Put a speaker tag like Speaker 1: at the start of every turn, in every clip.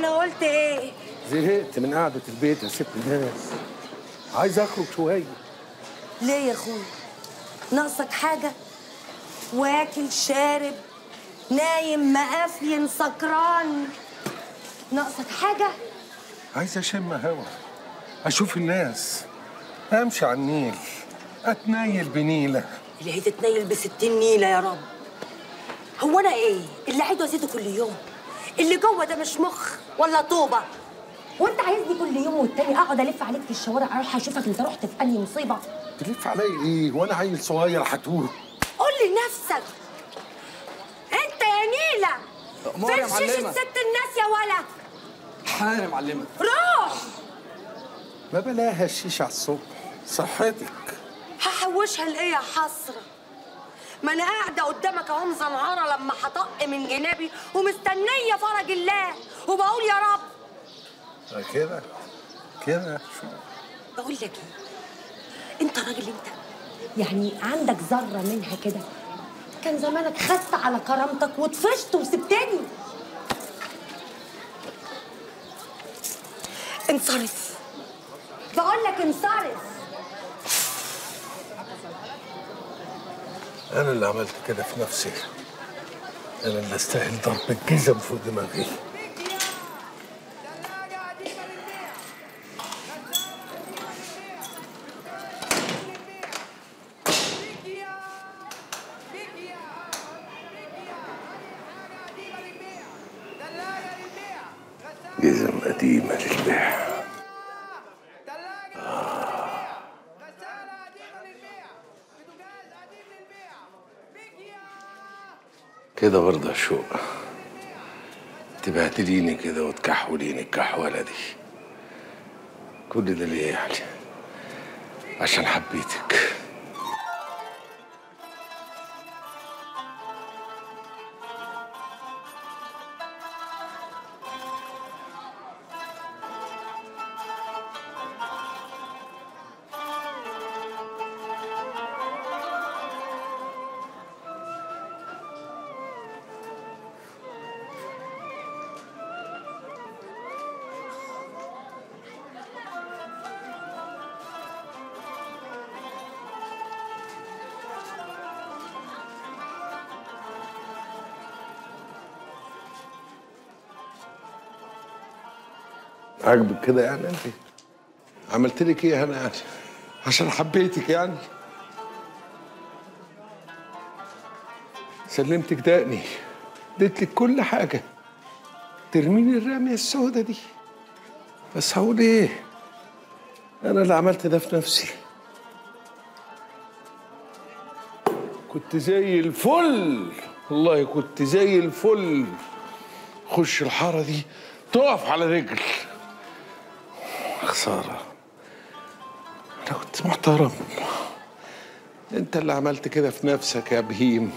Speaker 1: وانا قلت ايه؟
Speaker 2: زهقت من قعدة البيت يا ست الناس، عايز اخرج شوية.
Speaker 1: ليه يا اخويا؟ ناقصك حاجة؟ واكل شارب نايم مقافين سكران، ناقصك حاجة؟
Speaker 2: عايز اشم هوا، اشوف الناس، امشي على النيل، اتنيل بنيلة.
Speaker 1: اللي هي تتنيل ب60 نيلة يا رب. هو انا ايه اللي عايزه ازيده كل يوم؟ اللي جوه ده مش مخ ولا طوبة؟ وانت عايزني كل يوم والتاني اقعد الف عليك في الشوارع اروح اشوفك انت رحت في انهي مصيبة؟
Speaker 2: تلف عليا ايه وانا عيل صغير هتوه؟
Speaker 1: قول لنفسك انت يا نيلة. فين شيشة ست الناس يا ولا؟
Speaker 3: حاضر يا معلمة.
Speaker 1: روح.
Speaker 2: ما بلاها الشيشة على الصبح، صحتك.
Speaker 1: هحوشها لايه يا حسرة؟ ما انا قاعدة قدامك اهو مزنهرة لما هطق من جنابي ومستنية فرج الله وبقول يا رب.
Speaker 2: كده كده.
Speaker 1: بقول لك ايه؟ انت راجل انت، يعني عندك ذرة منها كده؟ كان زمانك خدت على كرامتك وطفشت وسبتني. انصرف، بقول لك انصرف.
Speaker 2: انا اللي عملت كده في نفسي، انا اللي استاهل ضرب الجزم فوق دماغي. جزم قديمة للبيع. كده برضه يا شوق، تبهدليني كده وتكحوليني الكحولة دي، كل ده ليه يعني؟ عشان حبيتك. عاجبك كده يعني؟ انت عملت لك ايه انا يعني عشان حبيتك يعني؟ سلمتك دقني، اديت لك كل حاجه، ترميني الرميه السوداء دي. بس هقول ايه؟ انا اللي عملت ده في نفسي. كنت زي الفل والله، كنت زي الفل. خش الحاره دي تقف على رجل. خسارة، أنا كنت محترم. أنت اللي عملت كده في نفسك يا بهيم.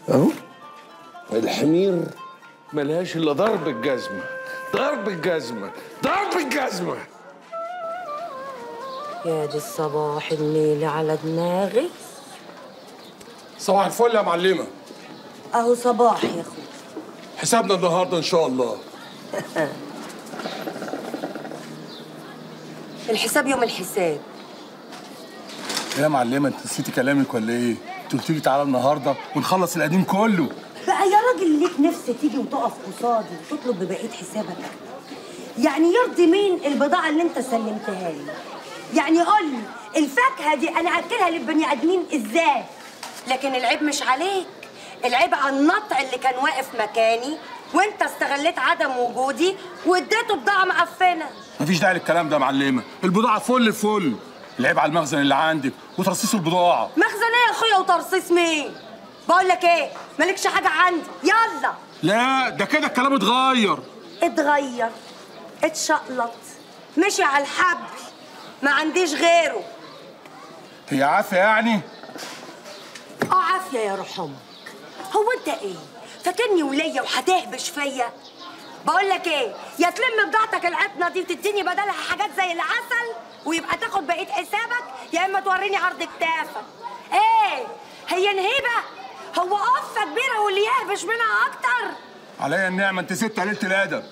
Speaker 2: أهو الحمير ملهاش إلا ضرب الجزمة، ضرب الجزمة، ضرب الجزمة.
Speaker 1: يا دي الصباح النيلي على دماغي.
Speaker 2: صباح الفل يا معلمة.
Speaker 1: أهو صباح يا أخوي.
Speaker 2: حسابنا النهارده إن شاء الله.
Speaker 1: الحساب يوم الحساب.
Speaker 4: ايه يا معلمه، انت نسيتي كلامك ولا ايه؟ انت قلت لي تعالى النهارده ونخلص القديم كله.
Speaker 1: بقى يا راجل ليك نفس تيجي وتقف قصادي وتطلب ببقيه حسابك؟ يعني يرضي مين البضاعه اللي انت سلمتها لي؟ يعني قول لي الفاكهه دي انا اكلها للبني ادمين ازاي؟ لكن العيب مش عليك، العيب على النطع اللي كان واقف مكاني وانت استغليت عدم وجودي واديته بضاعه معفنه.
Speaker 4: مفيش داعي للكلام ده يا معلمه، البضاعه فل الفل. العيب على المخزن اللي عندك وترصيص البضاعه.
Speaker 1: مخزن ايه يا اخويا وترصيص مين؟ بقول لك ايه، مالكش حاجه عندي، يلا.
Speaker 4: لا ده كده الكلام اتغير.
Speaker 1: اتغير، اتشقلط، مشي على الحبل، ما عنديش غيره.
Speaker 4: هي عافيه يعني؟
Speaker 1: عافيه يا روح امك. هو انت ايه فاكرني وليا وهتهبش فيا؟ بقول لك ايه، يا تلم بضاعتك العطنه دي وتديني بدلها حاجات زي العسل ويبقى تاخد بقيه حسابك، يا اما توريني عرض كتافك. ايه هي نهيبه؟ هو قفه كبيره واللي يهبش منها اكتر؟
Speaker 4: عليا النعمه، انت ست قليله الادب.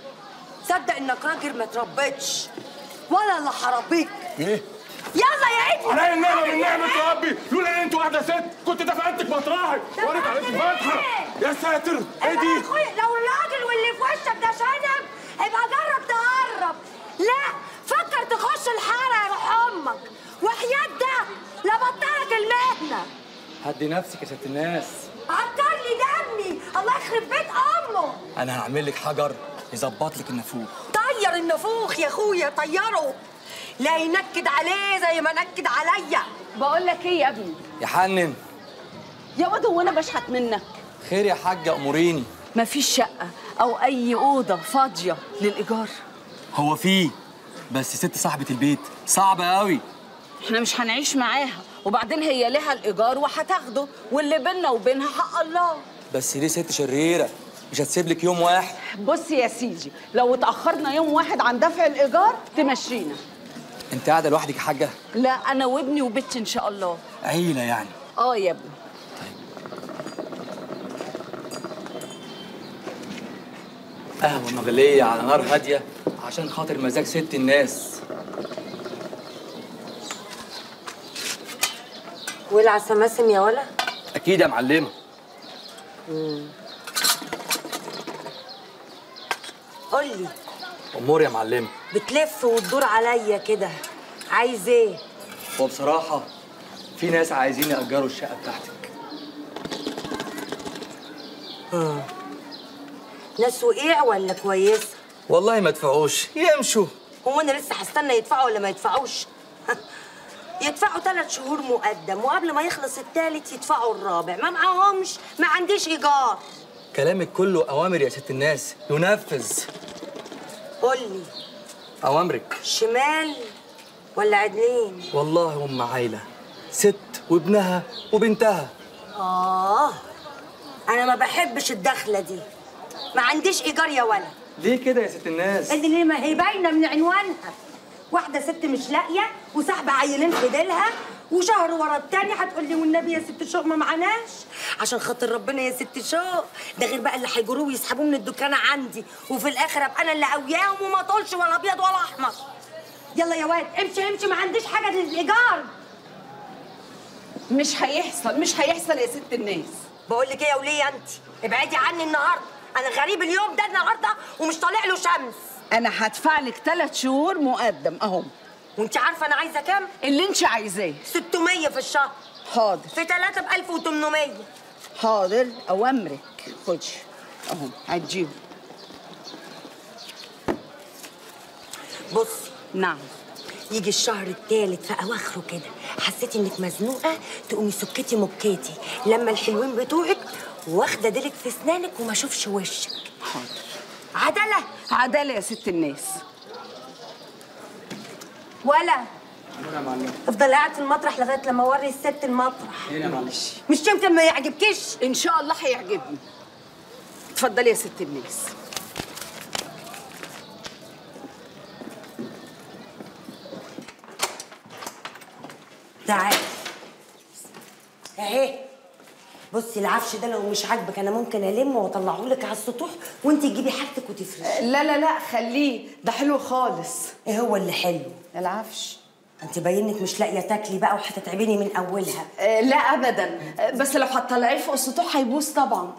Speaker 1: تصدق انك راجل ما تربيتش ولا اللي حربيك.
Speaker 4: ايه؟
Speaker 1: يلا يا عيدي.
Speaker 4: عليا النعمه من نعمه ربي، لولا ان انت واحده ست كنت دفنتك مطرحك وارد عليكي فتحه. يا ساتر ايه دي؟
Speaker 1: يا اخويا لو الراجل واللي في وشك ده شنب ابقى جرب تقرب. لا فكر تخش الحاره يا روح امك، وحياة ده لبطلك المهنه.
Speaker 3: هدي نفسك يا ست الناس.
Speaker 1: عكر لي دمي، الله يخرب بيت امه.
Speaker 3: انا هعمل لك حجر يظبط لك النافوخ.
Speaker 1: طير النافوخ يا اخويا، طيره لا ينكد عليه زي ما نكد عليا.
Speaker 5: بقول لك ايه يا ابني؟
Speaker 3: يا حنن
Speaker 5: يا واد هو انا بشحت منك؟
Speaker 3: خير يا حاجه اموريني.
Speaker 5: مفيش شقه او اي اوضه فاضيه للايجار؟
Speaker 3: هو فيه، بس ست صاحبه البيت صعبه قوي.
Speaker 5: احنا مش هنعيش معاها، وبعدين هي لها الايجار وهتاخده، واللي بيننا وبينها حق الله.
Speaker 3: بس دي ست شريره مش هتسيب لك يوم واحد.
Speaker 5: بص يا سيدي، لو اتاخرنا يوم واحد عن دفع الايجار تمشينا.
Speaker 3: انت قاعده لوحدك يا حاجه؟
Speaker 5: لا انا وابني وبنتي ان شاء الله.
Speaker 3: عيله يعني؟
Speaker 5: يا ابني.
Speaker 3: قهوه مغليه على نار هاديه عشان خاطر مزاج ست الناس.
Speaker 1: ولع سماسم يا ولا؟
Speaker 3: اكيد يا معلمه.
Speaker 1: قول لي.
Speaker 3: امور يا معلمه.
Speaker 1: بتلف وتدور عليا كده، عايز ايه؟
Speaker 3: هو بصراحه في ناس عايزين يأجروا الشقه بتاعتك.
Speaker 1: ناس وقيع ولا كويسه؟
Speaker 3: والله ما تدفعوش يمشوا.
Speaker 1: هو انا لسه هستنى يدفعوا ولا ما يدفعوش؟ يدفعوا 3 شهور مقدم، وقبل ما يخلص الثالث يدفعوا الرابع. ما معاهمش، ما عنديش ايجار.
Speaker 3: كلامك كله اوامر يا ست الناس، ينفذ.
Speaker 1: قول لي.
Speaker 3: اوامرك.
Speaker 1: شمال ولا عدلين؟
Speaker 3: والله ام عايله، ست وابنها وبنتها.
Speaker 1: انا ما بحبش الدخله دي. ما عنديش ايجار يا ولد.
Speaker 3: ليه كده يا ست الناس؟
Speaker 1: اللي ليه ما هي باينه من عنوانها. واحده ست مش لاقيه وسحبه عيلين في ديلها، وشهر ورا التاني هتقول لي والنبي يا ست شوق ما معناش. عشان خاطر ربنا يا ست شوق، ده غير بقى اللي هيجروه ويسحبوه من الدكانه عندي، وفي الاخر ابقى انا اللي قوياهم وما طولش ولا ابيض ولا احمر. يلا يا واد امشي امشي، ما عنديش حاجه للايجار.
Speaker 5: مش هيحصل يا ست الناس.
Speaker 1: بقول لك ايه يا وليه انت؟ ابعدي عني النهارده، انا غريب اليوم ده النهارده ومش طالع له شمس.
Speaker 5: انا هدفع لك 3 شهور مقدم اهو.
Speaker 1: وانت عارفه انا عايزه كام؟
Speaker 5: اللي انت عايزاه.
Speaker 1: 600 في الشهر.
Speaker 5: حاضر.
Speaker 1: في 3 ب 1800.
Speaker 5: حاضر اوامرك. خدي اهو هتجيبه.
Speaker 1: بصي.
Speaker 5: نعم.
Speaker 1: يجي الشهر الثالث في اواخره كده، حسيتي انك مزنوقه تقومي سكتي مكيتي لما الحلوين بتوعك واخده ديلك في اسنانك وما اشوفش وشك.
Speaker 5: حاضر. عداله يا ست الناس.
Speaker 1: ولا افضل قاعد في المطرح لغايه لما اوري الست المطرح.
Speaker 3: هنا معلش.
Speaker 1: مش يمكن ما يعجبكيش.
Speaker 5: ان شاء الله هيعجبني. اتفضلي يا ست الناس.
Speaker 1: تعالي اهي. بصي العفش ده لو مش عاجبك انا ممكن المه واطلعه لك على السطوح وانت تجيبي حاجتك وتفرشي.
Speaker 5: لا خليه، ده حلو خالص.
Speaker 1: ايه هو اللي حلو؟
Speaker 5: العفش.
Speaker 1: انت باينك مش لاقيه تاكلي بقى وهتتعبيني من اولها.
Speaker 5: لا ابدا، بس لو هتطلعيه فوق السطوح هيبوظ طبعا.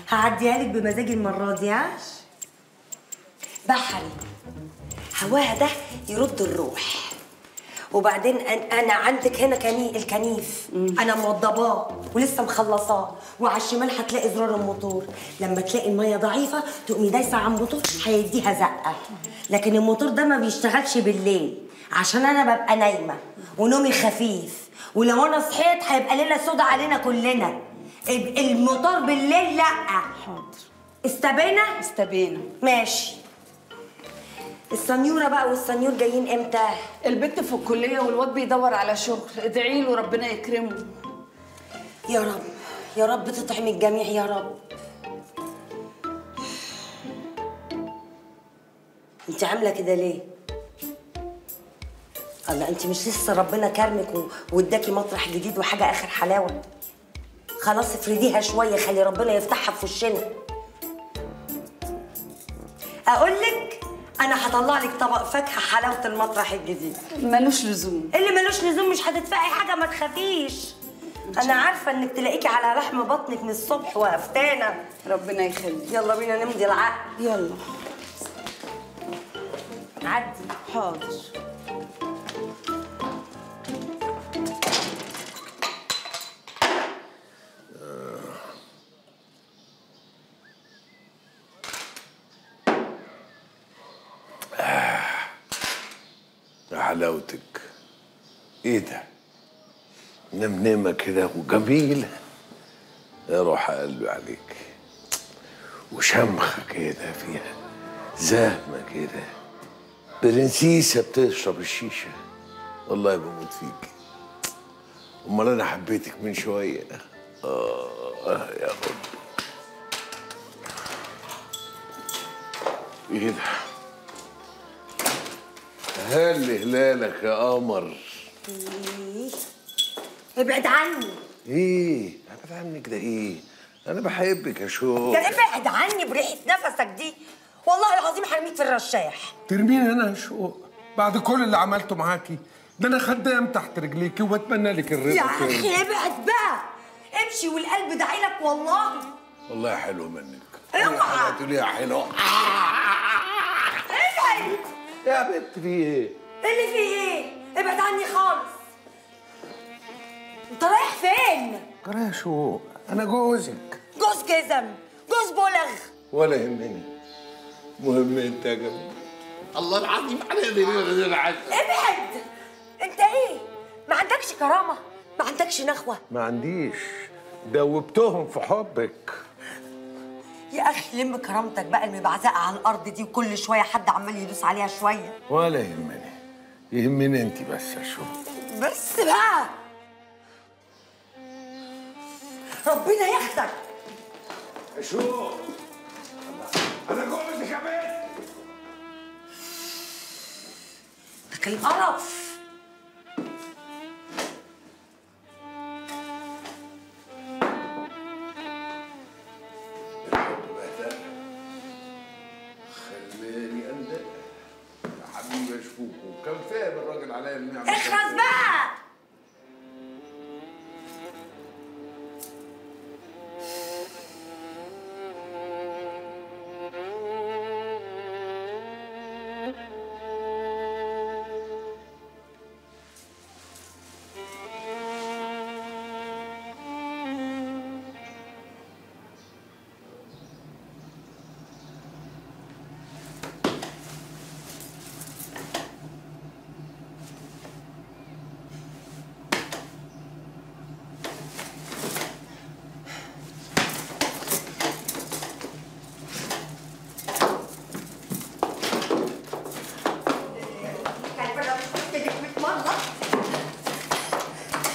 Speaker 1: هعديها لك بمزاجي المره دي. بحري هواها ده يرد الروح. وبعدين انا عندك هنا الكنيف انا موضباه ولسه مخلصاه، وعلى الشمال هتلاقي زرار الموتور. لما تلاقي الميه ضعيفه تقومي دايسه على الموتور هيديها زقه. لكن الموتور ده ما بيشتغلش بالليل عشان انا ببقى نايمه ونومي خفيف، ولو انا صحيت هيبقى ليله سودا علينا كلنا. الموتور بالليل لا.
Speaker 5: حاضر.
Speaker 1: استبينا ماشي. السنيوره بقى والسنيور جايين امتى؟
Speaker 5: البنت في الكليه والواد بيدور على شغل، ادعي له ربنا يكرمه.
Speaker 1: يا رب يا رب تطعم الجميع يا رب. انت عامله كده ليه؟ الله انت مش لسه ربنا كرمك واداكي مطرح جديد وحاجه اخر حلاوه؟ خلاص افرديها شويه، خلي ربنا يفتحها في وشنا. اقول لك انا هطلع لك طبق فاكهه حلاوه المطرح الجديد.
Speaker 5: ملوش لزوم.
Speaker 1: اللي ملوش لزوم مش هتدفعي حاجه، ما تخافيش. انا عارفه انك تلاقيكي على لحم بطنك من الصبح وقفتانه.
Speaker 5: ربنا يخليك.
Speaker 1: يلا بينا نمضي العقد.
Speaker 5: يلا
Speaker 1: عدي.
Speaker 5: حاضر.
Speaker 2: يا حلاوتك، ايه ده؟ نمنمة كده وجميلة يا روح قلبي عليك، وشمخة كده فيها زهمة كده، برنسيسة بتشرب الشيشة. والله بموت فيك. امال انا حبيتك من شوية. يا رب. ايه ده؟ هل هلالك يا قمر.
Speaker 1: ابعد عني.
Speaker 2: ايه؟ ابعد عنك ده ايه؟ انا بحبك يا شو.
Speaker 1: ده ابعد عني بريحه نفسك دي، والله العظيم هرميك في الرشاح.
Speaker 2: ترميني انا يا شو؟ بعد كل اللي عملته معاكي ده، انا خدام تحت رجليكي وبتمنى لك الرضا.
Speaker 1: يا اخي ابعد بقى، امشي والقلب داعيلك والله.
Speaker 2: والله حلو منك.
Speaker 1: اوعى
Speaker 2: تقوليها حلو.
Speaker 1: ابعد
Speaker 2: يا بنت في ايه؟
Speaker 1: اللي فيه ايه؟ ابعد عني خالص. انت رايح فين؟
Speaker 2: جرى يا شو؟ انا جوزك.
Speaker 1: جوز جزم، جوز بلغ.
Speaker 2: ولا يهمني، مهم انت يا جميل. الله العظيم على
Speaker 1: ابعد. انت ايه؟ ما عندكش كرامه؟ ما عندكش نخوه؟
Speaker 2: ما عنديش، دوبتهم في حبك.
Speaker 1: يا اخي لم كرامتك بقى المبعزقه على الارض دي، وكل شويه حد عمال يدوس عليها شويه.
Speaker 2: ولا يهمني، يهمني انت بس يا شو.
Speaker 1: بس بقى ربنا ياخدك
Speaker 2: يا شو. انا جوزك يا بنت.
Speaker 1: ده كان قرف.
Speaker 2: خلاني اندق يا حبيبي اشوفكم. كان فاهم الراجل عليا النعمه.
Speaker 1: اخلص بقى.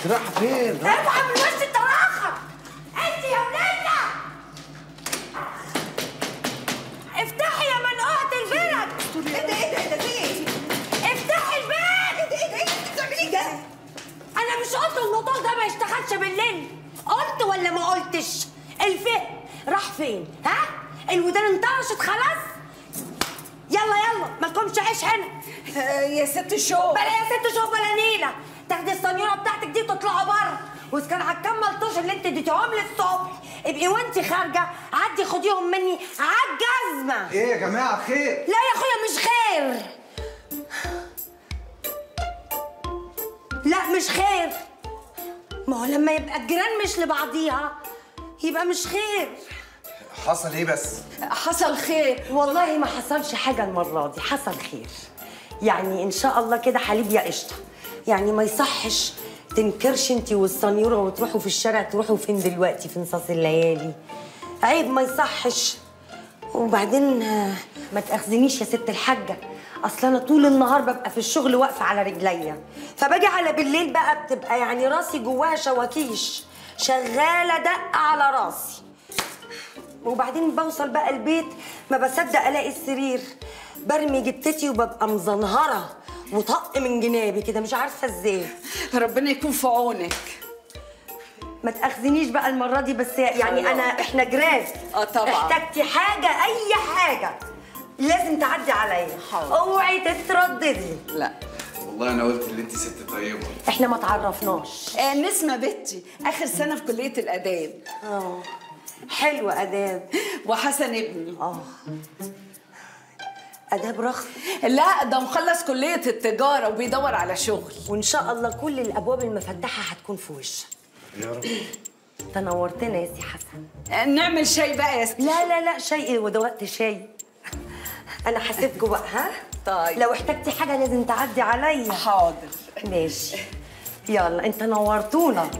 Speaker 2: راح فين؟
Speaker 1: اوعى من وش الطلاخه انت يا وليه. افتحي يا منقوعه البلد. ايه ده في ايه؟ افتحي الباب. ايه انت بتعملي ده؟ انا مش قلت الموتور ده ما يشتغلش بالليل؟ قلت ولا ما قلتش؟ الفهم راح فين؟ ها؟ الودان انطرشت خلاص؟ يلا مالكمش عيش هنا.
Speaker 5: يا ست شو.
Speaker 1: بلا يا ست شو بلا نيله. تاخدي الصنيوره بتاعتك دي وتطلعوا بره، واذا كان هتكمل طوش اللي انت اديتيهم لي الصبح ابقي وانت خارجه عدي خديهم مني عالجزمه.
Speaker 6: ايه يا جماعه خير؟
Speaker 1: لا يا اخويا مش خير. لا مش خير. ما هو لما يبقى الجيران مش لبعضيها يبقى مش خير.
Speaker 6: حصل ايه بس؟
Speaker 5: حصل خير.
Speaker 1: والله ما حصلش حاجه المره دي، حصل خير. يعني ان شاء الله كده حليب يا قشطه. يعني ما يصحش تنكرش انت والصنيوره وتروحوا في الشارع. تروحوا فين دلوقتي في نصاص الليالي؟ عيب، ما يصحش. وبعدين ما تاخذنيش يا ست الحاجه، اصل انا طول النهار ببقى في الشغل واقفه على رجليا، فباجي على بالليل بقى بتبقى يعني راسي جواها شواكيش شغاله دق على راسي. وبعدين بوصل بقى البيت ما بصدق الاقي السرير، برمي جتتي وببقى مزنهره وطق من جنابي كده مش عارفه ازاي.
Speaker 5: ربنا يكون في عونك.
Speaker 1: ما تاخذنيش بقى المره دي بس، يعني احنا جيران.
Speaker 5: طبعا.
Speaker 1: احتجتي حاجه اي حاجه لازم تعدي عليا.
Speaker 5: حاضر.
Speaker 1: اوعي تترددي.
Speaker 5: لا.
Speaker 6: والله انا قلت اللي انت ست طيبه.
Speaker 1: احنا ما تعرفناش.
Speaker 5: نسمة بنتي اخر سنه في كليه الاداب.
Speaker 1: حلوه اداب.
Speaker 5: وحسن ابني.
Speaker 1: اداب رخم.
Speaker 5: لا ده مخلص كليه التجاره وبيدور على شغل.
Speaker 1: وان شاء الله كل الابواب المفتحه هتكون في وشك.
Speaker 6: يا رب.
Speaker 1: تنورتنا يا سي حسن.
Speaker 5: نعمل شاي بقى يا ستي.
Speaker 1: لا شاي ايه وده وقت شاي. انا هسيبكوا بقى ها؟
Speaker 5: طيب.
Speaker 1: لو احتجتي حاجه لازم تعدي عليا.
Speaker 5: حاضر.
Speaker 1: ماشي. يلا انت نورتونا.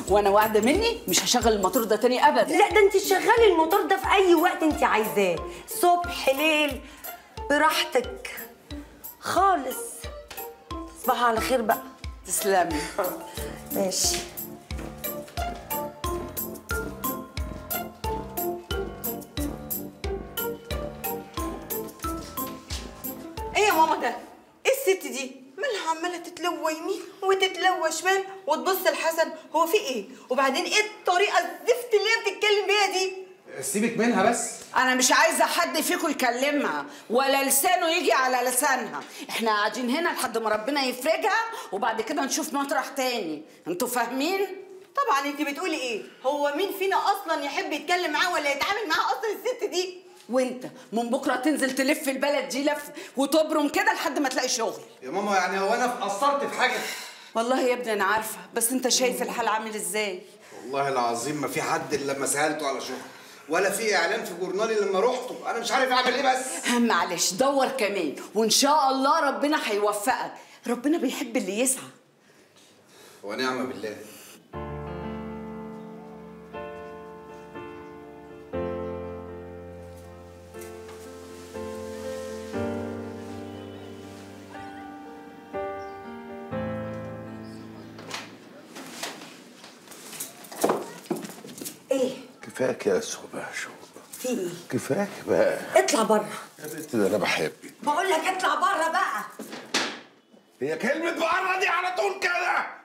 Speaker 5: وانا واعده مني مش هشغل الموتور ده تاني ابدا.
Speaker 1: لا ده انت شغالي الموتور ده في اي وقت انت عايزاه، صبح ليل براحتك خالص. تصبحي على خير بقى.
Speaker 5: تسلمي.
Speaker 1: ماشي.
Speaker 7: ايه يا ماما ده؟ ايه الست دي؟ مالها عماله تتلوى يمين وتتلوى شمال وتبص لحسن، هو في ايه؟ وبعدين ايه الطريقه الزفت اللي هي بتتكلم بيها دي؟
Speaker 6: سيبك منها بس.
Speaker 5: انا مش عايزه حد فيكم يكلمها ولا لسانه يجي على لسانها. احنا قاعدين هنا لحد ما ربنا يفرجها وبعد كده نشوف مطرح تاني. انتوا فاهمين؟
Speaker 7: طبعا انت بتقولي ايه؟ هو مين فينا اصلا يحب يتكلم معاه ولا يتعامل معاه اصلا الست دي؟
Speaker 5: وانت من بكره تنزل تلف البلد دي لف وتبرم كده لحد ما تلاقي شغل.
Speaker 6: يا ماما يعني هو انا قصرت في حاجه؟
Speaker 5: والله يا ابني انا عارفه، بس انت شايف الحال عامل ازاي.
Speaker 6: والله العظيم ما في حد الا لما سالته على شغل، ولا في اعلان في جورنالي لما رحته. انا مش عارف اعمل ايه بس.
Speaker 5: معلش دور كمان وان شاء الله ربنا هيوفقك. ربنا بيحب اللي يسعى.
Speaker 6: ونعم بالله.
Speaker 1: ايه؟
Speaker 2: كفاك يا سوبة شو
Speaker 1: في ايه؟
Speaker 2: كفاك بقى.
Speaker 1: اطلع بره.
Speaker 2: يا بنت ده انا بحبك.
Speaker 1: بقول لك اطلع بره بقى.
Speaker 2: هي كلمة بره دي على طول كده.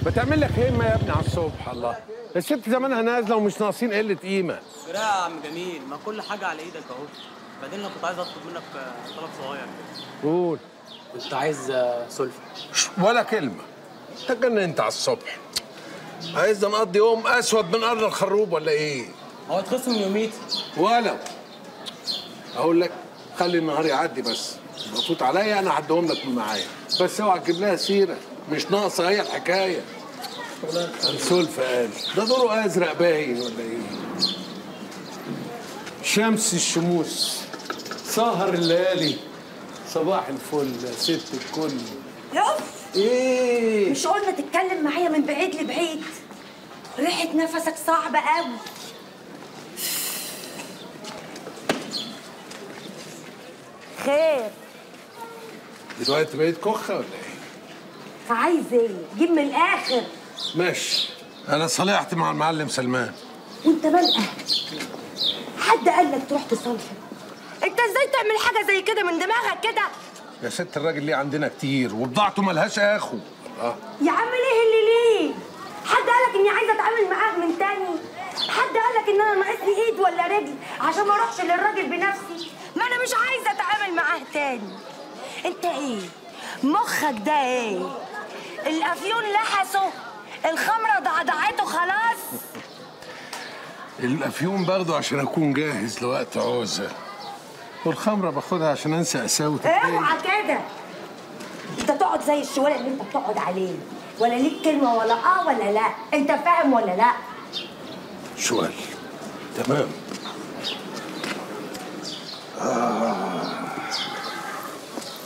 Speaker 2: بتعمل لك همه يا ابني على الصبح. الله الست زمانها نازله ومش ناقصين قله قيمه.
Speaker 8: لا يا عم جميل، ما كل حاجه على ايدك اهو. بعدين انا كنت عايز اطلب منك طلب صغير كده.
Speaker 2: قول.
Speaker 3: كنت عايز سلفة.
Speaker 2: ولا كلمه. انت على الصبح عايز نقضي يوم اسود من قرن الخروب ولا ايه؟
Speaker 3: هو اتخصم من يوميتي.
Speaker 2: ولو اقول لك خلي النهار يعدي بس. مبسوط عليا انا هعدهم لك من معايا، بس اوعى تجيب لها سيره، مش ناقصه هي الحكايه. سلفة قال ده دوره ازرق باين ولا ايه؟ شمس الشموس سهر الليالي. صباح الفل يا ست الكل.
Speaker 1: يقف.
Speaker 2: ايه؟
Speaker 1: مش قلنا تتكلم معايا من بعيد لبعيد؟ ريحة نفسك صعبة قوي. خير.
Speaker 2: دلوقتي بقيت كخه ولا ايه؟
Speaker 1: عايز ايه؟ جيب من الاخر.
Speaker 2: ماشي. انا صلحت مع المعلم سلمان.
Speaker 1: وانت مال اهلك؟ حد قال لك تروح تصالحه؟ انت ازاي تعمل حاجه زي كده من دماغك كده؟
Speaker 2: يا ست الراجل ليه عندنا كتير وبضاعته ملهاش اخو.
Speaker 1: يا عم ليه اللي ليه؟ حد قالك اني عايزه اتعامل معاه من تاني؟ حد قالك ان انا ناقصني ايد ولا رجل عشان ما اروحش للراجل بنفسي؟ ما انا مش عايزه اتعامل معاه تاني. انت ايه؟ مخك ده ايه؟ الافيون لحسه، الخمره ضعضعته خلاص.
Speaker 2: الافيون باخده عشان اكون جاهز لوقت عوزه، والخمره باخدها عشان انسى قساوتك.
Speaker 1: اوعى كده. انت تقعد زي الشوالق اللي انت بتقعد عليه، ولا ليك كلمه ولا ولا لا؟ انت فاهم ولا لا؟
Speaker 2: شوال. تمام.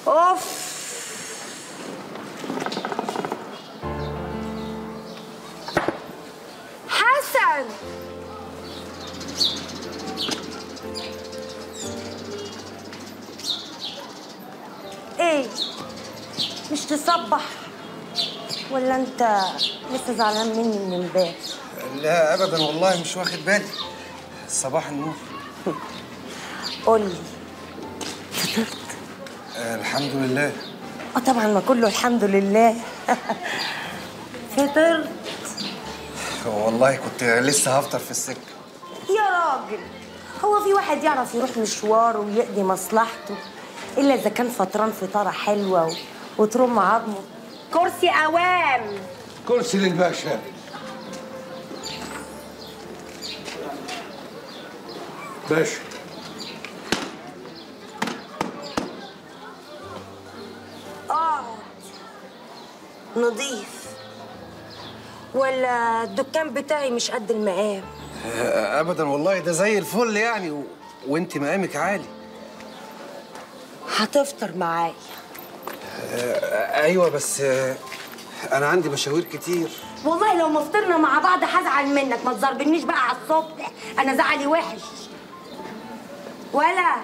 Speaker 1: اوف. تصبح؟ ولا انت لسه زعلان مني من امبارح؟
Speaker 6: لا ابدا والله مش واخد بالي. صباح النور.
Speaker 1: قول لي، فطرت؟
Speaker 6: الحمد لله.
Speaker 1: طبعا، ما كله الحمد لله. فطرت؟
Speaker 6: والله كنت لسه هفطر في السكه.
Speaker 1: يا راجل، هو في واحد يعرف يروح مشواره ويقضي مصلحته الا اذا كان فطران فطاره حلوه وترم عظمه؟ كرسي اوام.
Speaker 2: كرسي للباشا. باشا،
Speaker 1: اقعد. نضيف ولا الدكان بتاعي مش قد المقام؟
Speaker 6: ابدا والله ده زي الفل يعني وانت مقامك عالي.
Speaker 1: هتفطر معايا؟
Speaker 6: ايوه بس انا عندي مشاوير كتير.
Speaker 1: والله لو ما فطرنا مع بعض هزعل منك. ما تزربنيش بقى على الصبح، انا زعلي وحش. ولا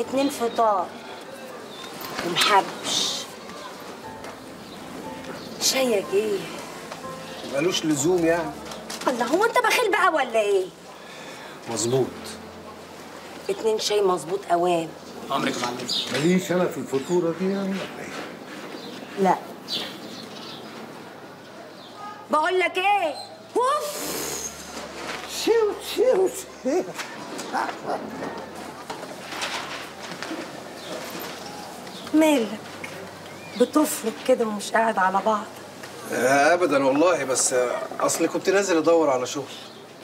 Speaker 1: 2 فطار ومحبش. شايك ايه؟
Speaker 6: ملوش لزوم يعني.
Speaker 1: الله، هو انت بخيل بقى ولا ايه؟
Speaker 6: مظبوط.
Speaker 1: 2 شاي مظبوط اوام.
Speaker 8: امرك يا معلم.
Speaker 2: ماليش انا في الفطوره دي يعني.
Speaker 1: لا، بقول لك ايه؟ اوف،
Speaker 2: شو
Speaker 1: مالك بتفرق كده ومش قاعد على بعض؟
Speaker 6: ابدا والله بس اصلي كنت نازل ادور على شغل.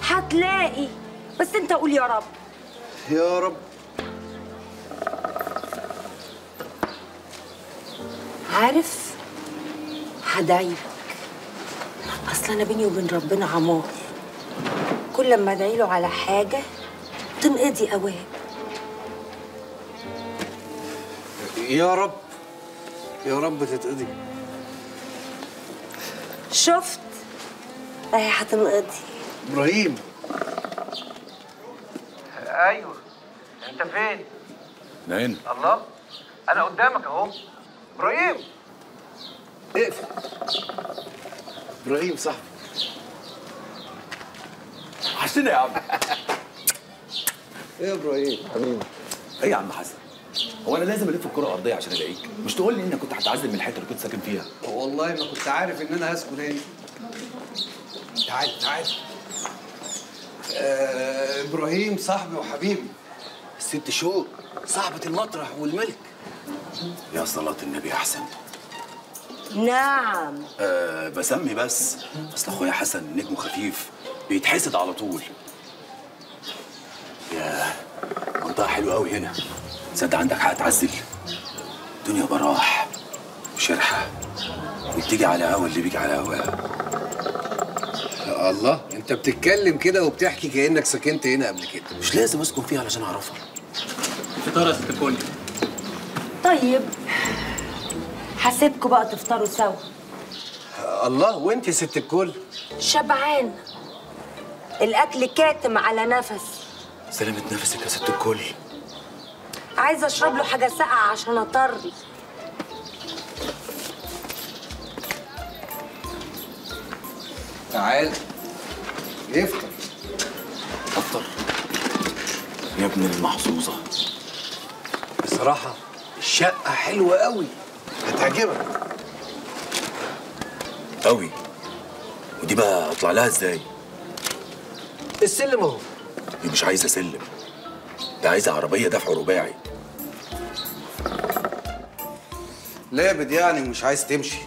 Speaker 1: هتلاقي، بس انت قول يا رب.
Speaker 6: يا رب.
Speaker 1: عارف، هدعيلك. اصل انا بيني وبين ربنا عمار، كل لما ادعي له على حاجه تنقضي اوام.
Speaker 6: يا رب يا رب تتقضي.
Speaker 1: شفت؟ اهي هتنقضي.
Speaker 6: ابراهيم. ايوه، انت فين؟
Speaker 4: ناين.
Speaker 6: الله، انا قدامك اهو. ابراهيم، اقفل. ابراهيم صاحبي.
Speaker 9: حسنا يا عم.
Speaker 6: ايه يا ابراهيم حبيبي؟
Speaker 9: ايه يا عم حسن؟ هو انا لازم الف الكره الارضيه عشان الاقيك؟ مش تقول لي انك كنت هتعزل من الحته اللي كنت ساكن فيها؟
Speaker 6: والله ما كنت عارف ان انا هسكن هنا. تعال تعال. ابراهيم صاحبي وحبيبي. الست شوق صاحبة المطرح والملك.
Speaker 9: يا صلاه النبي احسن.
Speaker 1: نعم.
Speaker 9: بسمي بس اصل اخويا حسن نجمه خفيف بيتحسد على طول. يا منطقه حلوه قوي هنا. تصدق عندك حق تعزل. الدنيا براح وشرحه وبتيجي على هوا اللي بيجي على هواه.
Speaker 6: الله، انت بتتكلم كده وبتحكي كأنك سكنت هنا قبل كده.
Speaker 9: مش لازم اسكن فيها علشان اعرفها.
Speaker 8: الفطار يا ست الكل.
Speaker 1: طيب هسيبكوا بقى تفطروا سوا.
Speaker 6: الله، وانت يا ست الكل؟
Speaker 1: شبعان، الاكل كاتم على نفسي.
Speaker 9: سلامة نفسك يا ست الكل.
Speaker 1: عايزه اشرب له حاجه ساقعه عشان اطري.
Speaker 6: تعال افطر.
Speaker 9: افطر يا ابن المحظوظه.
Speaker 6: بصراحة الشقة حلوة قوي، هتعجبك
Speaker 9: قوي. ودي بقى اطلع لها ازاي؟
Speaker 6: السلم اهو.
Speaker 9: دي مش عايزه سلم، دي عايزه عربيه دفع رباعي.
Speaker 6: لابد يعني مش عايز تمشي،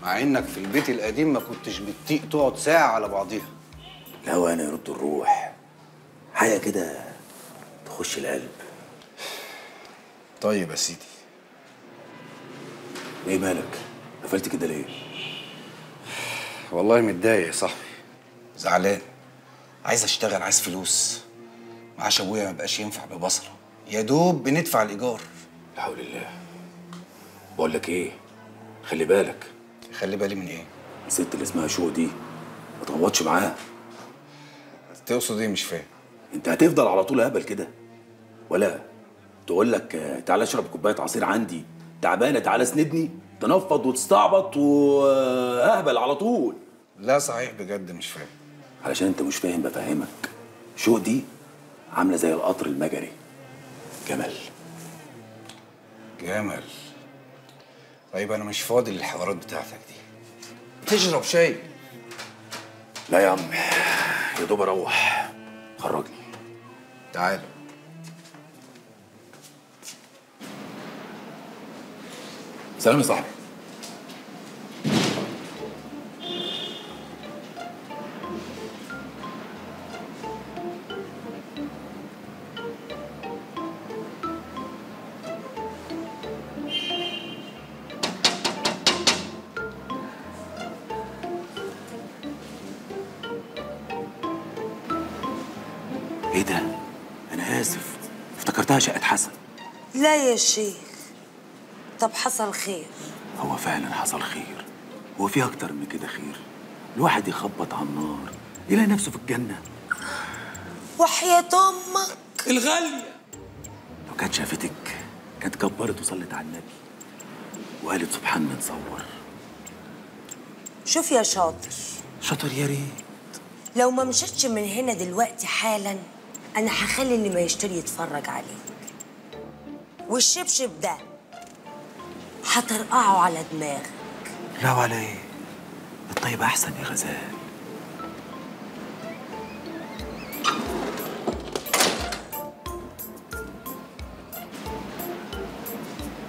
Speaker 6: مع انك في البيت القديم ما كنتش بتطيق تقعد ساعة على بعضيها.
Speaker 9: الهوا انا يرد الروح، حاجه كده تخش القلب.
Speaker 6: طيب يا سيدي.
Speaker 9: ايه مالك؟ قفلت كده ليه؟
Speaker 6: والله متضايق يا صاحبي، زعلان، عايز اشتغل، عايز فلوس. معاش ابويا ما بقاش ينفع ببصره، يا دوب بندفع الايجار.
Speaker 9: لا حول الله. بقول لك ايه، خلي بالك.
Speaker 6: خلي بالي من ايه؟
Speaker 9: الست اللي اسمها شو دي ما تغوطش معاها.
Speaker 6: تقصد ايه؟ مش فاهم.
Speaker 9: انت هتفضل على طول هبل كده ولا تقول لك تعالى اشرب كوبايه عصير عندي، تعبانه تعالى اسندني، تنفض وتستعبط واهبل على طول.
Speaker 6: لا صحيح بجد مش فاهم.
Speaker 9: علشان انت مش فاهم بفهمك. شوق دي عامله زي القطر المجري. جمل.
Speaker 6: جمل. طيب انا مش فاضي للحوارات بتاعتك دي. تشرب شاي؟
Speaker 9: لا يا عم، يا دوب اروح. خرجني.
Speaker 6: تعال.
Speaker 9: سلام يا صاحبي. ايه ده؟ انا اسف، افتكرتها شقة حسن.
Speaker 1: لا يا شيخ، طب حصل خير.
Speaker 9: هو فعلا حصل خير. هو في اكتر من كده خير؟ الواحد يخبط على النار يلاقي نفسه في الجنة.
Speaker 1: وحياة امك
Speaker 9: الغالية لو كانت شافتك كانت كبرت وصلت على النبي وقالت سبحان من صور.
Speaker 1: شوف يا شاطر،
Speaker 9: شاطر يا ريت.
Speaker 1: لو ما مشيتش من هنا دلوقتي حالا انا هخلي اللي ما يشتري يتفرج عليك، والشبشب ده هترقعه على دماغك.
Speaker 9: لا ولا ايه؟ الطيب احسن يا غزال.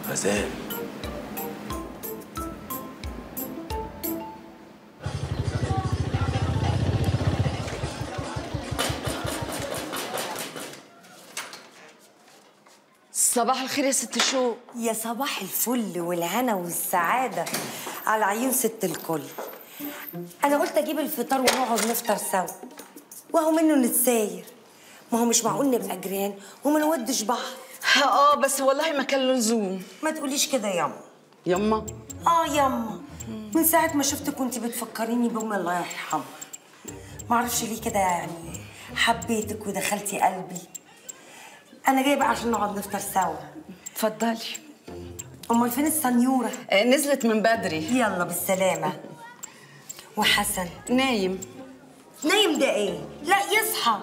Speaker 9: غزال.
Speaker 5: صباح الخير يا ست شوق.
Speaker 1: يا صباح الفل والهنا والسعادة على عيون ست الكل. أنا قلت أجيب الفطار ونقعد نفطر سوا، وهو منه نتساير. ما هو مش معقول نبقى جيران وما نودش بعض.
Speaker 5: بس والله ما كان له لزوم.
Speaker 1: ما تقوليش كده ياما.
Speaker 5: يما؟
Speaker 1: ياما. من ساعة ما شفتك وانتي بتفكريني بأمي الله يرحمها. معرفش ليه كده يعني حبيتك ودخلتي قلبي. أنا جاية بقى عشان نقعد نفطر سوا.
Speaker 5: اتفضلي.
Speaker 1: أمال فين السنيورة؟
Speaker 5: نزلت من بدري.
Speaker 1: يلا بالسلامة. وحسن؟
Speaker 5: نايم.
Speaker 1: نايم ده ايه؟ لا يصحى،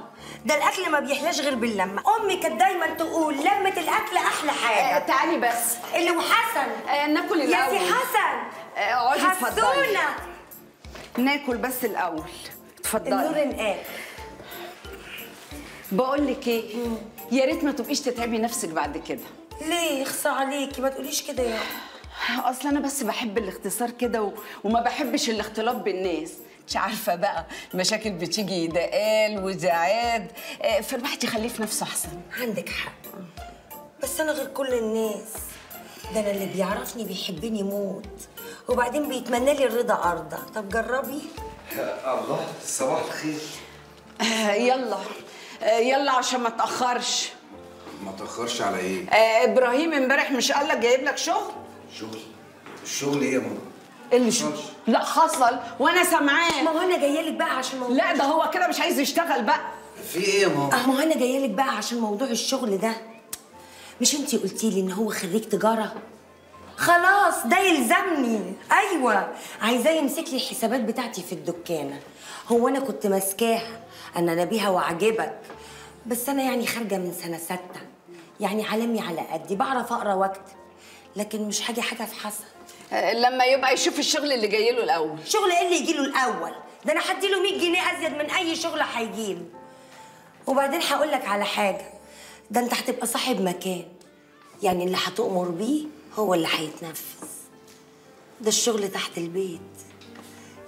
Speaker 1: ده الأكل ما بيحلاش غير باللمة. أمي كانت دايما تقول لمة الأكل أحلى حاجة.
Speaker 5: تعالي بس.
Speaker 1: اللي وحسن.
Speaker 5: ناكل الأول.
Speaker 1: يا سي حسن.
Speaker 5: اقعدي اتفضلي.
Speaker 1: حسونة.
Speaker 5: ناكل بس الأول. اتفضلي.
Speaker 1: النور انقال.
Speaker 5: بقول لك ايه؟ يا ريت ما تبقيش تتعبي نفسك بعد كده.
Speaker 1: ليه؟ اخصى عليكي، ما تقوليش كده يا
Speaker 5: اصل انا بس بحب الاختصار كده وما بحبش الاختلاط بالناس. مش عارفه بقى مشاكل بتيجي دقال وزعاد، فالواحد يخليه في نفسه احسن.
Speaker 1: عندك حق، بس انا غير كل الناس. ده انا اللي بيعرفني بيحبني موت، وبعدين بيتمنى لي الرضا ارضى. طب جربي.
Speaker 6: يا الله، صباح الخير.
Speaker 5: يلا يلا عشان ما تاخرش.
Speaker 6: ما تاخرش على ايه؟
Speaker 5: ابراهيم امبارح مش قال لك جايب لك شغل؟
Speaker 6: شغل؟ الشغل ايه يا ماما؟
Speaker 5: اللي لا حصل وانا سامعاه.
Speaker 1: ما هو انا جايه لك بقى عشان موضوع.
Speaker 5: لا ده هو كده مش عايز يشتغل بقى.
Speaker 6: في ايه يا ماما؟
Speaker 1: ما هو انا جايه لك بقى عشان موضوع الشغل ده. مش انتي قلتي لي ان هو خريج تجاره؟ خلاص ده يلزمني. ايوه، عايزاه يمسك لي الحسابات بتاعتي في الدكانه. هو انا كنت ماسكاها ان انا بيها واعجبك، بس انا يعني خارجه من سنه 6، يعني علمي على قدي، بعرف اقرا واكتب، لكن مش حاجه في حسن.
Speaker 5: لما يبقى يشوف الشغل اللي جاي له الاول.
Speaker 1: شغل ايه اللي يجي له الاول؟ ده انا هديله 100 جنيه ازيد من اي شغل هيجيله. وبعدين هقول لك على حاجه، ده انت هتبقى صاحب مكان، يعني اللي هتؤمر بيه هو اللي هيتنفذ. ده الشغل تحت البيت،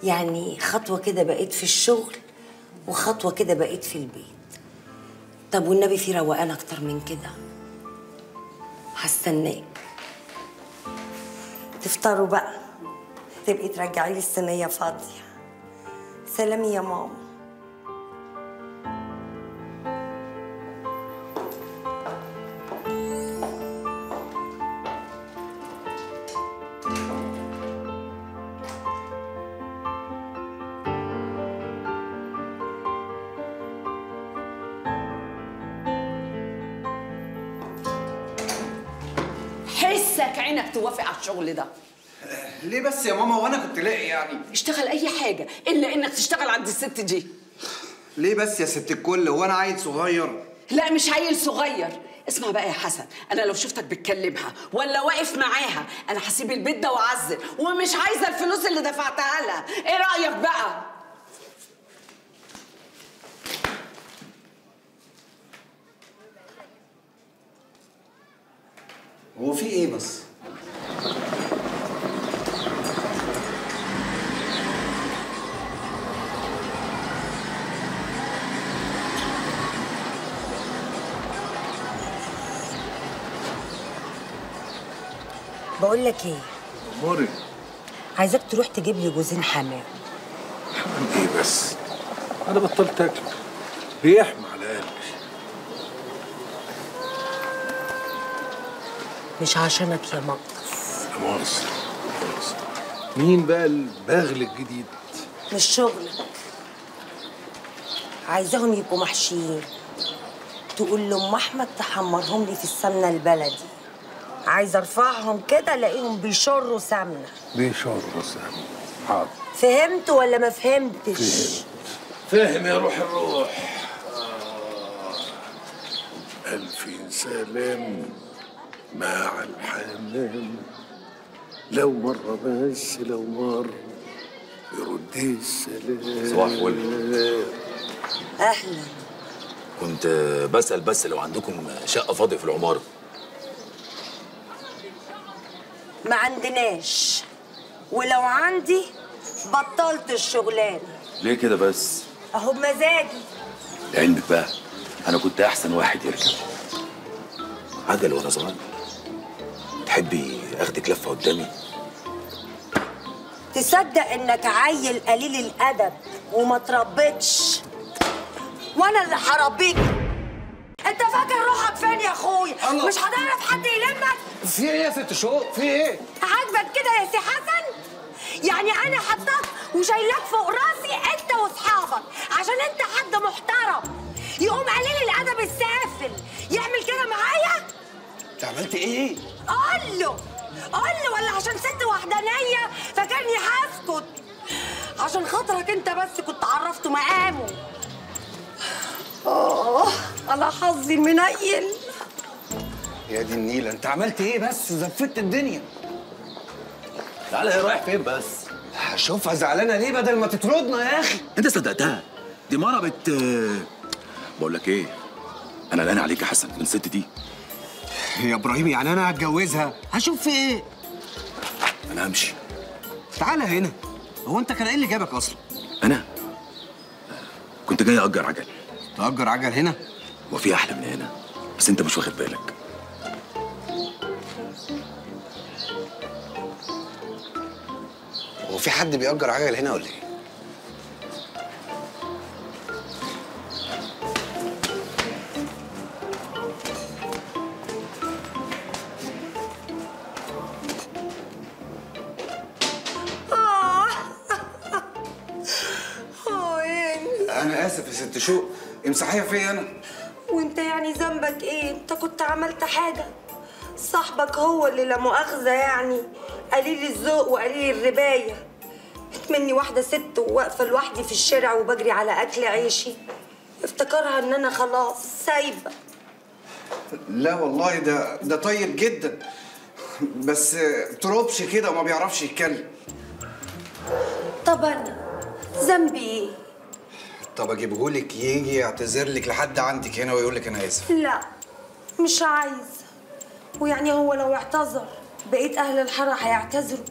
Speaker 1: يعني خطوه كده بقيت في الشغل وخطوه كده بقيت في البيت. طب والنبي في روقان اكتر من كده. هستناك تفطروا بقى، تبقي ترجعي لي الصينيه فاضيه. سلام يا ماما.
Speaker 5: امسك عينك توافق على الشغل ده.
Speaker 6: ليه بس يا ماما؟ وانا كنت لاقي يعني.
Speaker 5: اشتغل اي حاجه الا انك تشتغل عند الست دي.
Speaker 6: ليه بس يا ست الكل؟ هو انا عيل صغير؟
Speaker 5: لا مش عيل صغير. اسمع بقى يا حسن، انا لو شفتك بتكلمها ولا واقف معاها انا هسيب البيت ده واعزل، ومش عايزه الفلوس اللي دفعتها لها. ايه رايك بقى؟
Speaker 6: هو في ايه بس؟
Speaker 1: بقول لك ايه؟
Speaker 2: موري
Speaker 1: عايزاك تروح تجيب لي جوزين حمام.
Speaker 2: حمام ايه بس؟ انا بطلت اكل، بيحمى على قلبي.
Speaker 1: مش عشانك يا مقطف.
Speaker 2: لا مؤاخذة. مين بقى البغل الجديد؟
Speaker 1: مش شغلك. عايزاهم يبقوا محشيين. تقول لأم أحمد تحمرهم لي في السمنة البلدي. عايزة ارفعهم كده الاقيهم بيشروا سمنة.
Speaker 2: بيشروا سمنة. حاضر.
Speaker 1: فهمت ولا ما فهمتش؟
Speaker 2: فاهم يا روح الروح. ألف سلام مع الحمام، لو مرة بس لو مرة يرد السلام.
Speaker 9: صباح الفل.
Speaker 1: أهلا.
Speaker 9: كنت بسأل بس لو عندكم شقة فاضية في العمارة.
Speaker 1: ما عندناش، ولو عندي بطلت الشغلانة.
Speaker 9: ليه كده بس؟
Speaker 1: أهو بمزاجي.
Speaker 9: لعلمك بقى أنا كنت أحسن واحد يركب عجل وأنا صغير. تحبي أخدك لفة قدامي؟
Speaker 1: تصدق إنك عيل قليل الأدب وما تربيتش، وأنا اللي هربيك. أنت فاكر روحك فين يا أخويا؟ مش هتعرف حد يلمك؟
Speaker 6: في ايه يا ست شوق؟ في ايه؟
Speaker 1: عاجبك كده يا سي حسن؟ يعني أنا حطاك وشايلاك فوق راسي أنت وأصحابك عشان أنت حد محترم، يقوم قليل الأدب السافل يعمل كده معايا؟
Speaker 6: انت عملت ايه؟
Speaker 1: قول له ولا عشان ست وحدانية فاكرني هسكت؟ عشان خاطرك أنت بس كنت عرفت مقامه. أنا حظي منيل.
Speaker 6: يا دي النيلة، انت عملت ايه بس؟ زفت الدنيا.
Speaker 9: تعالى هي رايح فين بس؟
Speaker 6: هشوفها زعلانة ليه بدل ما تطردنا يا اخي؟
Speaker 9: أنت صدقتها؟ دي مرة بقول لك إيه؟ أنا قلقان عليك يا حسن من الست دي.
Speaker 6: يا ابراهيم يعني انا هتجوزها؟ هشوف في ايه؟
Speaker 9: أنا همشي.
Speaker 6: تعالى هنا. هو انت كان ايه اللي جابك اصلا؟
Speaker 9: أنا كنت جاي أجر عجل.
Speaker 6: تأجر عجل هنا؟
Speaker 9: وفي أحلى من هنا، بس أنت مش واخد بالك.
Speaker 6: هو في حد بيأجر عجل هنا ولا ايه؟ أنا آسف يا ست شوق، امسحيها فيا أنا.
Speaker 1: وانت يعني ذنبك ايه؟ انت كنت عملت حاجة؟ صاحبك هو اللي لا مؤاخذة يعني قليل الذوق وقليل الرباية. مني واحدة ست وواقفة لوحدي في الشارع وبجري على أكل عيشي، افتكرها إن أنا خلاص سايبة.
Speaker 6: لا والله ده طيب جدا، بس تروبش كده وما بيعرفش يتكلم.
Speaker 1: طب أنا ذنبي إيه؟
Speaker 6: طب أجيبهولك يجي يعتذر لك لحد عندك هنا ويقول لك أنا آسف؟
Speaker 1: لا مش عايزة. ويعني هو لو اعتذر بقيت أهل الحارة هيعتذروا؟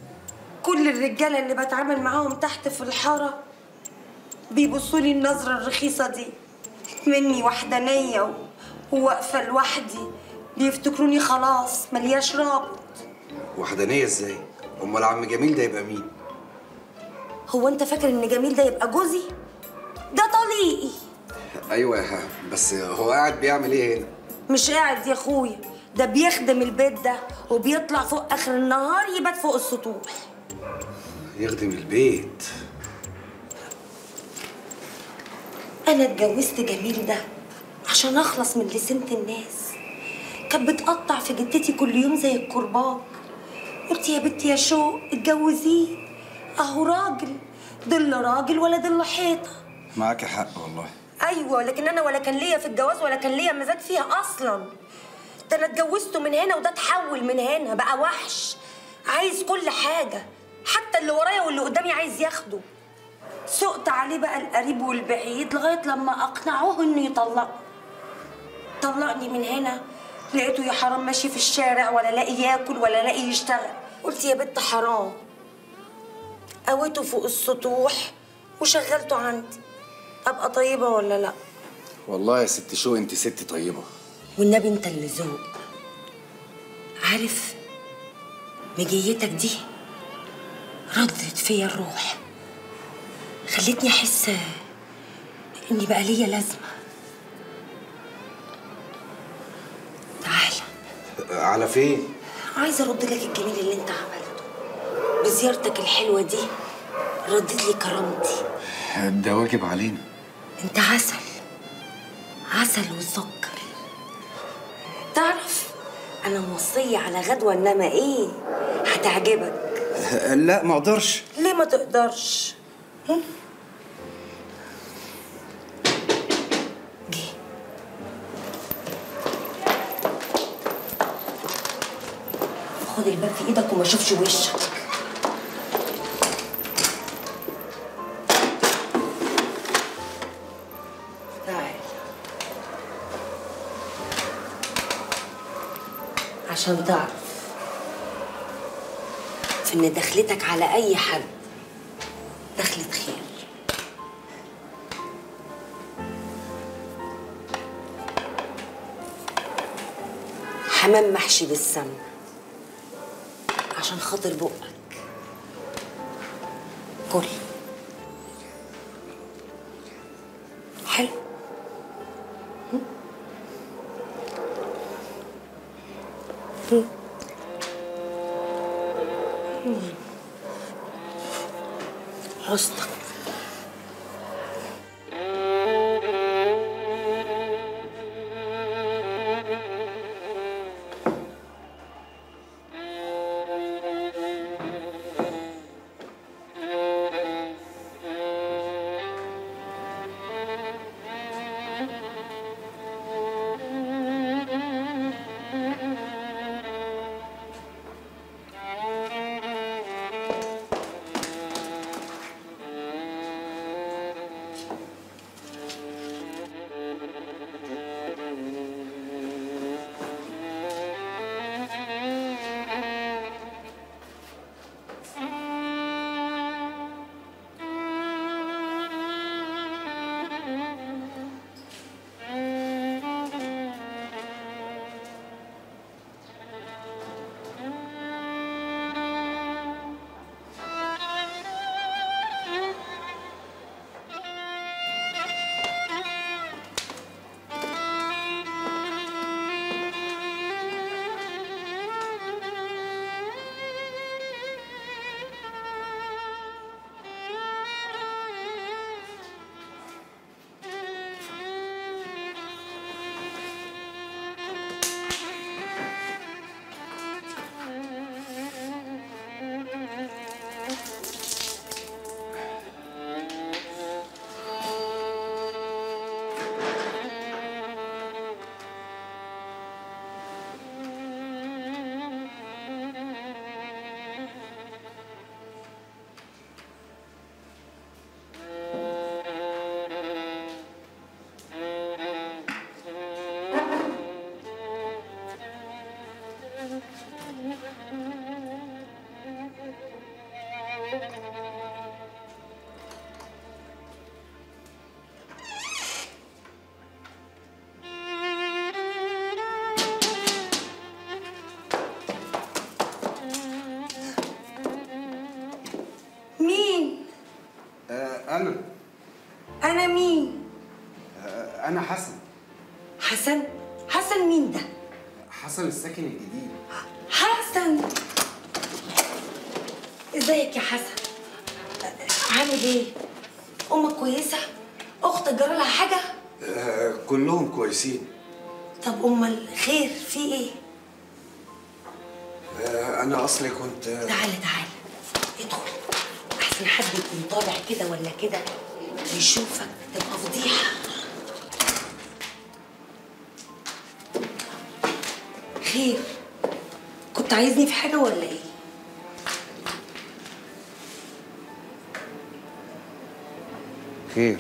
Speaker 1: كل الرجالة اللي بتعامل معاهم تحت في الحارة بيبصوا لي النظرة الرخيصة دي، مني وحدانية وواقفة لوحدي، بيفتكروني خلاص ملياش رابط.
Speaker 6: وحدانية ازاي؟ أمال عم جميل ده يبقى مين؟
Speaker 1: هو أنت فاكر إن جميل ده يبقى جوزي؟ ده طليقي.
Speaker 6: أيوة يا حبيبي، بس هو قاعد بيعمل إيه هنا؟
Speaker 1: مش قاعد يا أخويا، ده بيخدم البيت ده وبيطلع فوق آخر النهار يبات فوق السطوح.
Speaker 6: يخدم البيت؟
Speaker 1: أنا اتجوزت جميل ده عشان أخلص من لسنة الناس. كانت بتقطع في جتتي كل يوم زي الكرباج. قلت يا بنتي يا شوق اتجوزيه، اهو راجل، ضل راجل ولا ضل حيطه.
Speaker 6: معاكي حق والله.
Speaker 1: ايوه، لكن انا ولا كان ليا في الجواز ولا كان ليا مزاج فيها اصلا. ده انا اتجوزته من هنا وده اتحول من هنا بقى وحش، عايز كل حاجه، حتى اللي ورايا واللي قدامي عايز ياخده. سقت عليه بقى القريب والبعيد لغايه لما اقنعوه انه طلقني من هنا. لقيته يا حرام ماشي في الشارع ولا لاقي ياكل ولا لاقي يشتغل. قلت يا بنت حرام، قويته فوق السطوح وشغلته عندي. ابقى طيبه ولا لا؟
Speaker 6: والله يا ست شو انت ست طيبه.
Speaker 1: والنبي انت اللي ذوق. عارف مجيتك دي ردت فيا الروح، خلتني احس اني بقى ليا لازمه. تعالى.
Speaker 6: على فين؟
Speaker 1: عايزه ارد لك الجميل اللي انت عملته بزيارتك الحلوه دي. ردت لي كرامتي.
Speaker 6: ده واجب علينا.
Speaker 1: انت عسل، عسل وسكر. تعرف انا موصيه على غدوه، انما ايه هتعجبك.
Speaker 6: لا ما اقدرش.
Speaker 1: ليه ما تقدرش؟ جه. خد الباب في ايدك وما اشوفش وشك. تعال عشان تعرف ان دخلتك على اي حد دخلة خير. حمام محشي بالسمنة عشان خاطر بقك. كل حلو. حسنك. مين؟ أنا مين؟
Speaker 6: أنا حسن.
Speaker 1: حسن؟ حسن مين ده؟
Speaker 6: حسن الساكن الجديد.
Speaker 1: حسن، ازيك يا حسن؟ عامل ايه؟ أمك كويسة؟ أختك جرى لها حاجة؟
Speaker 6: كلهم كويسين.
Speaker 1: طب أمال خير في ايه؟
Speaker 6: انا اصلي كنت
Speaker 1: تعالى ادخل، احسن حد يكون طالع كده ولا كده يشوفك تبقى فضيحه. خير، كنت عايزني في حاجه ولا ايه؟
Speaker 6: خير.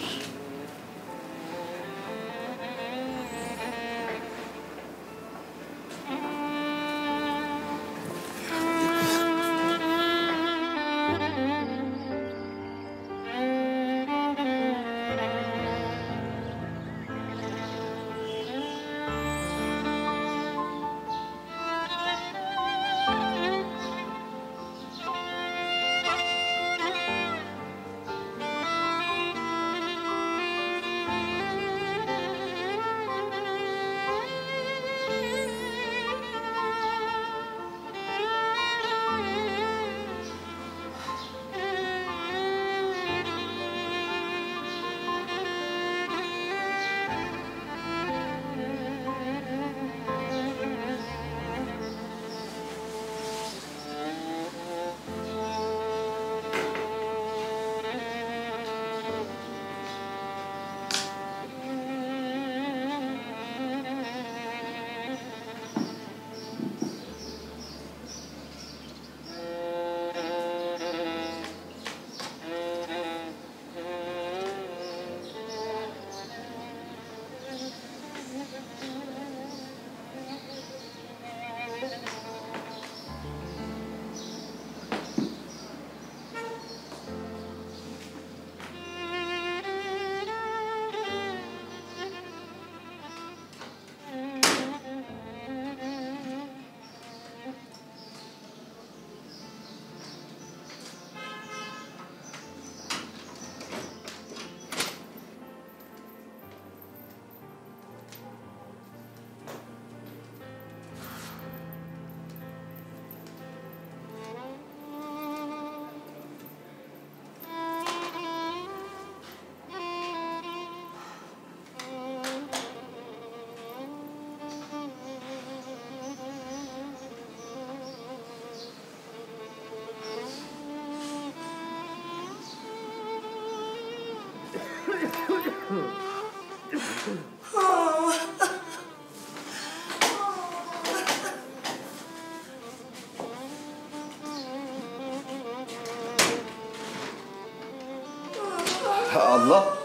Speaker 6: الله،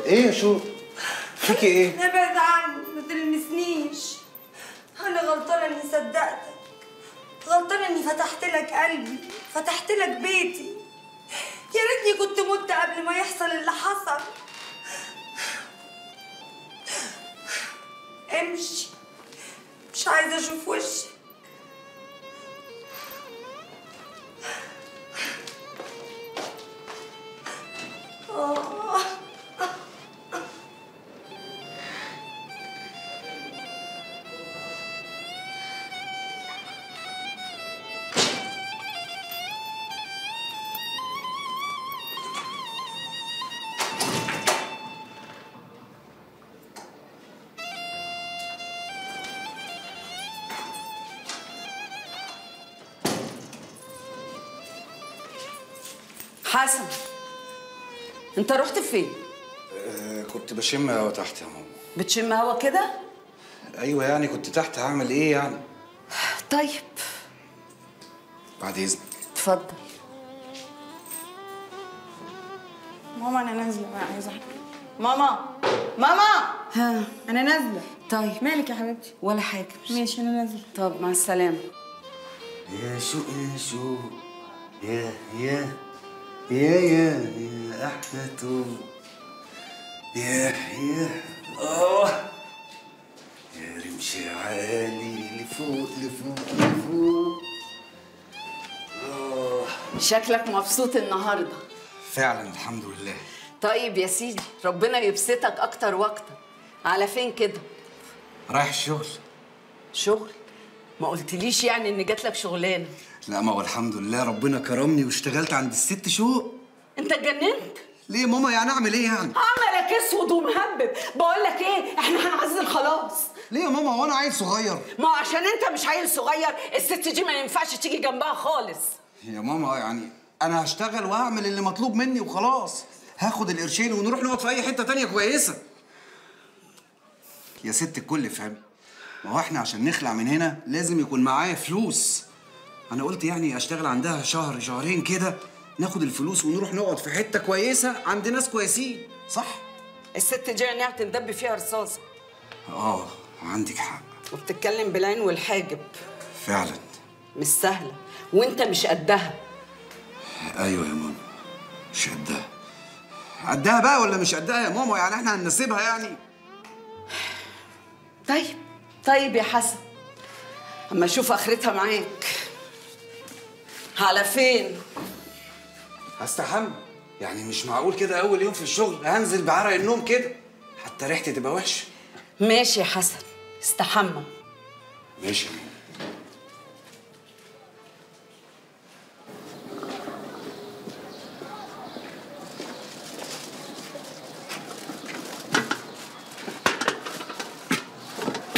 Speaker 6: ايه يا شو؟ فيكي ايه؟
Speaker 1: ابعد عني، ما تلمسنيش. انا غلطانه اني صدقتك، غلطانه اني فتحت لك قلبي، فتحت لك بيتي. يا ريتني كنت مت قبل ما يحصل اللي حصل. امشي، مش عايزه اشوف وشك.
Speaker 5: حسن، انت رحت فين؟
Speaker 6: كنت بشم هوا تحت يا ماما.
Speaker 5: بتشم هوا كده؟
Speaker 6: ايوه يعني كنت تحت، هعمل ايه يعني؟
Speaker 5: طيب
Speaker 6: بعد اذنك.
Speaker 5: اتفضل.
Speaker 7: ماما انا نازله بقى، عايزه حاجه. ماما
Speaker 5: ها،
Speaker 7: انا نازله.
Speaker 5: طيب
Speaker 7: مالك يا حبيبتي؟
Speaker 5: ولا حاجه.
Speaker 7: ماشي انا نازله.
Speaker 5: طب مع السلامه.
Speaker 10: يا شوق يا شوق، يا احلى توب، يا يا رمشي عالي لفوق لفوق لفوق.
Speaker 5: شكلك مبسوط النهارده.
Speaker 6: فعلا الحمد لله.
Speaker 5: طيب يا سيدي، ربنا يبسطك اكتر واكتر. على فين كده؟
Speaker 6: رايح الشغل.
Speaker 5: شغل؟ ما قلتليش يعني ان جاتلك شغلانه؟
Speaker 6: لا، ما هو الحمد لله ربنا كرمني واشتغلت عند الست شوق.
Speaker 5: انت اتجننت؟
Speaker 6: ليه ماما؟ يعني اعمل ايه يعني؟
Speaker 5: عملك اسود ومهبب. بقول لك ايه، احنا هنعزل خلاص.
Speaker 6: ليه يا ماما؟ هو انا عيل صغير؟
Speaker 5: ما عشان انت مش عيل صغير الست دي ما ينفعش تيجي جنبها خالص.
Speaker 6: يا ماما يعني انا هشتغل وهعمل اللي مطلوب مني وخلاص. هاخد القرشين ونروح نقعد في اي حته تانية كويسه. يا ست الكل افهمي، ما هو احنا عشان نخلع من هنا لازم يكون معايا فلوس. انا قلت يعني اشتغل عندها شهر شهرين كده، ناخد الفلوس ونروح نقعد في حته كويسه عند ناس كويسين، صح؟
Speaker 5: الست دي عينيها بتندب فيها رصاصه.
Speaker 6: عندك حق.
Speaker 5: وبتتكلم بالعين والحاجب.
Speaker 6: فعلا
Speaker 5: مش سهله وانت مش قدها.
Speaker 6: ايوه يا ماما، مش قدها. قدها بقى ولا مش قدها يا ماما؟ يعني احنا هنسيبها يعني؟
Speaker 5: طيب يا حسن، اما اشوف اخرتها معاك. على فين؟
Speaker 6: هستحمى. يعني مش معقول كده اول يوم في الشغل هنزل بعرق النوم كده، حتى ريحتي تبقى وحشه.
Speaker 5: ماشي يا حسن، استحمى.
Speaker 6: ماشي يا ماما.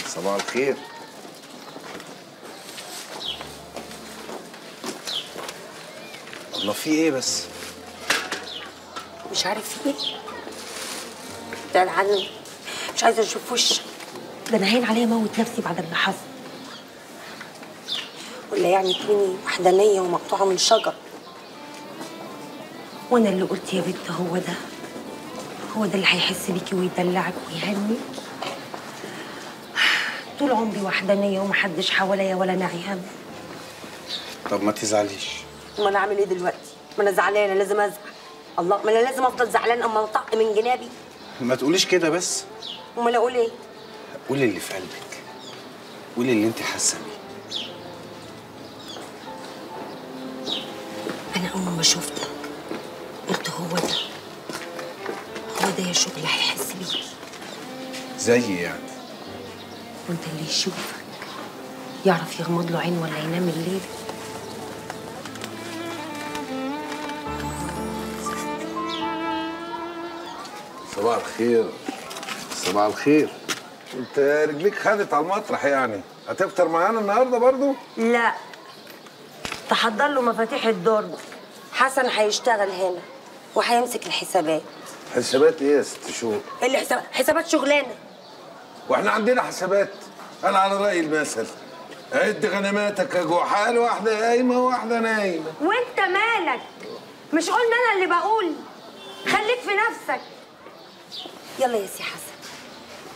Speaker 6: صباح الخير. الله في ايه بس؟
Speaker 1: مش عارف في ايه. ده العلم مش عايزه اشوف وشك. ده انا هين عليا اموت نفسي بعد اللي حصل. ولا يعني تكوني وحدانيه ومقطوعه من شجر. وانا اللي قلت يا بنت هو ده اللي هيحس بيكي ويدلعك ويهنيك. طول عمري وحدانيه ومحدش حواليا ولا ناعي هم.
Speaker 6: طب ما تزعليش.
Speaker 1: ما انا اعمل ايه دلوقتي؟ ما انا زعلانه لازم ازعل. الله، ما انا لازم افضل زعلان اما انطق من جنابي.
Speaker 6: ما تقوليش كده بس.
Speaker 1: امال اقول ايه؟
Speaker 6: قولي اللي في قلبك، قولي اللي انت حاسه بيه.
Speaker 1: انا اول ما شفتك قلت هو ده يا شغل هيحس بيكي.
Speaker 6: زي يعني؟
Speaker 1: وانت اللي يشوفك يعرف يغمض له عين ولا ينام الليل.
Speaker 2: صباح الخير. صباح الخير. انت رجليك خدت على المطرح يعني، هتفطر معانا النهارده برضو؟
Speaker 1: لا، تحضر له مفاتيح الدرج. حسن هيشتغل هنا وهيمسك الحسابات.
Speaker 2: حسابات ايه يا ست شوق؟
Speaker 1: حسابات شغلانه.
Speaker 2: واحنا عندنا حسابات؟ انا على راي المثل عد غنماتك يا جحال، واحده قايمه وواحده نايمه.
Speaker 1: وانت مالك؟ مش قلنا انا اللي بقول؟ خليك في نفسك. يلا يا سي حسن،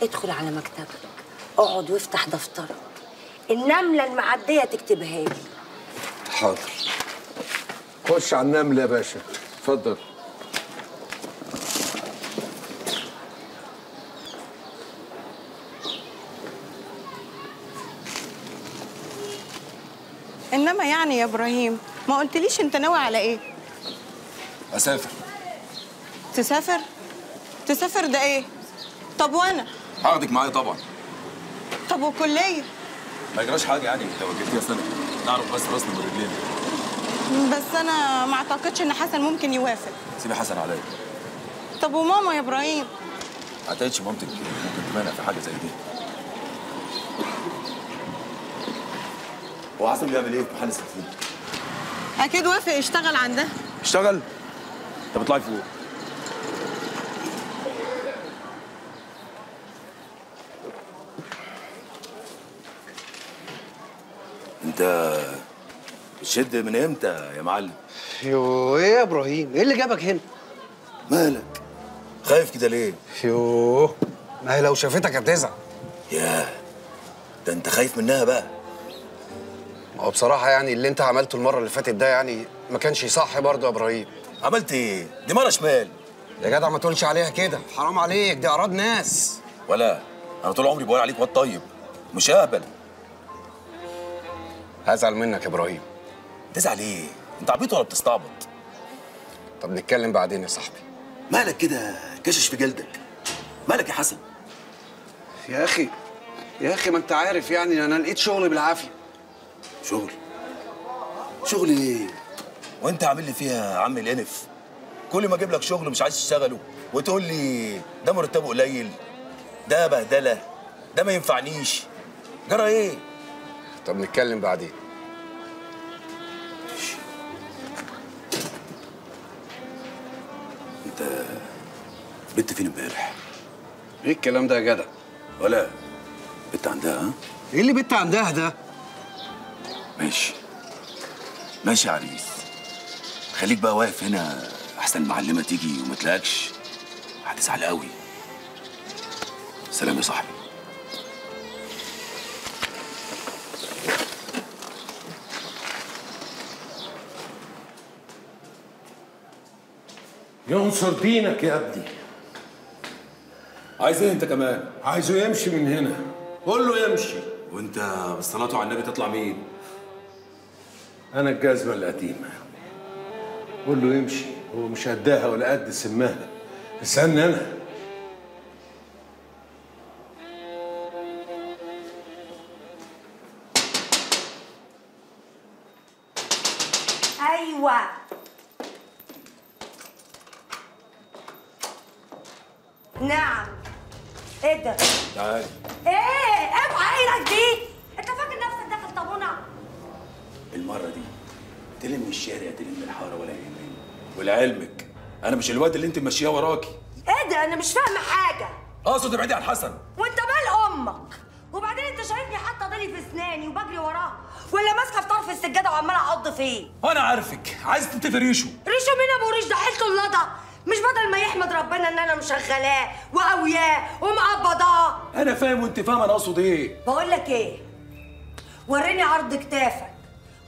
Speaker 1: ادخل على مكتبك، اقعد وافتح دفترك. النمله المعديه تكتبها لي.
Speaker 6: حاضر.
Speaker 2: خش على النمله يا باشا، اتفضل.
Speaker 7: انما يعني يا ابراهيم ما قلتليش انت ناوي على ايه؟
Speaker 9: اسافر.
Speaker 7: تسافر؟ تسافر ده ايه؟ طب وانا؟
Speaker 9: هاخدك معايا طبعا.
Speaker 7: طب وكليه؟
Speaker 9: ما يجراش حاجه يعني، لو جبتيها سنه نعرف بس راسنا من رجلينا.
Speaker 7: بس انا ما اعتقدش ان حسن ممكن يوافق.
Speaker 9: سيبي حسن عليا.
Speaker 7: طب وماما يا ابراهيم؟
Speaker 9: ما اعتقدش مامتك ممكن تمانع في حاجه زي دي. هو حسن بيعمل ايه في محل السكين؟
Speaker 7: اكيد وافق يشتغل عندها.
Speaker 9: اشتغل؟ طب اطلعي فوق. انت بتشد من امتى يا معلم؟
Speaker 6: يوه ايه يا ابراهيم؟ ايه اللي جابك هنا؟
Speaker 9: مالك؟ خايف كده ليه؟
Speaker 6: يوه ما هي لو شافتك هتزعل.
Speaker 9: ياه، ده انت خايف منها بقى.
Speaker 6: هو بصراحة يعني اللي انت عملته المرة اللي فاتت ده يعني ما كانش صح برضه يا ابراهيم.
Speaker 9: عملت ايه؟ دي مرة شمال.
Speaker 6: يا جدع ما تقولش عليها كده، حرام عليك، دي اعراض ناس.
Speaker 9: ولا انا طول عمري بقول عليك واد طيب مش اهبل.
Speaker 6: هزعل منك يا ابراهيم.
Speaker 9: تزعل ايه؟ انت عبيط ولا بتستعبط؟
Speaker 6: طب نتكلم بعدين يا صاحبي.
Speaker 9: مالك كده كشش في جلدك؟ مالك يا حسن؟
Speaker 6: يا اخي ما انت عارف يعني انا لقيت شغل بالعافيه.
Speaker 9: شغل؟ شغل ايه؟ وانت عامل لي فيها عم الانف؟ كل ما اجيب لك شغل مش عايز تشتغله وتقول لي ده مرتبه قليل، ده بهدله، ده ما ينفعنيش. جرى ايه؟
Speaker 11: طب نتكلم بعدين.
Speaker 9: انت بنت فين امبارح؟
Speaker 11: ايه الكلام ده يا جدع؟
Speaker 9: ولا بنت عندها؟ ها؟
Speaker 6: ايه اللي بنت عندها ده؟
Speaker 9: ماشي ماشي يا عريس، خليك بقى واقف هنا احسن المعلمه تيجي وما تلاقيكش، هتزعل قوي. سلام يا صاحبي.
Speaker 2: ينصر دينك يا ابني.
Speaker 9: عايز ايه انت كمان؟
Speaker 2: عايزه يمشي من هنا، قول له يمشي.
Speaker 9: وانت بالصلاه على النبي تطلع مين؟
Speaker 2: انا الجزمه القديمه. قول له يمشي، هو مش قدها ولا قد سماها. اسالني انا.
Speaker 1: ايوه نعم. ايه ده؟
Speaker 9: تعالي.
Speaker 1: ايه اوعى ايدك دي، انت فاكر نفسك داخل طابونه؟
Speaker 9: المره دي تلم الشارع تلم الحاره ولا يهمني، ولعلمك انا مش الواد اللي انت ماشيه وراكي.
Speaker 1: ايه ده؟ انا مش فاهمه حاجه.
Speaker 9: اقصد ابعدي عن حسن.
Speaker 1: وانت مال امك؟ وبعدين انت شايفني حاطه ضلي في اسناني وبجري وراه، ولا ماسكه في طرف السجاده وعماله اعض فيه؟
Speaker 9: وانا عارفك عايز تنتفي ريشه.
Speaker 1: ريشه مين ابو ريش؟ ده حيلته اللضا. مش بدل ما يحمد ربنا ان انا مشغلاه وقوياه ومقبضاه.
Speaker 9: انا فاهم وانت فاهم انا اقصد ايه.
Speaker 1: بقول لك ايه، وريني عرض كتافك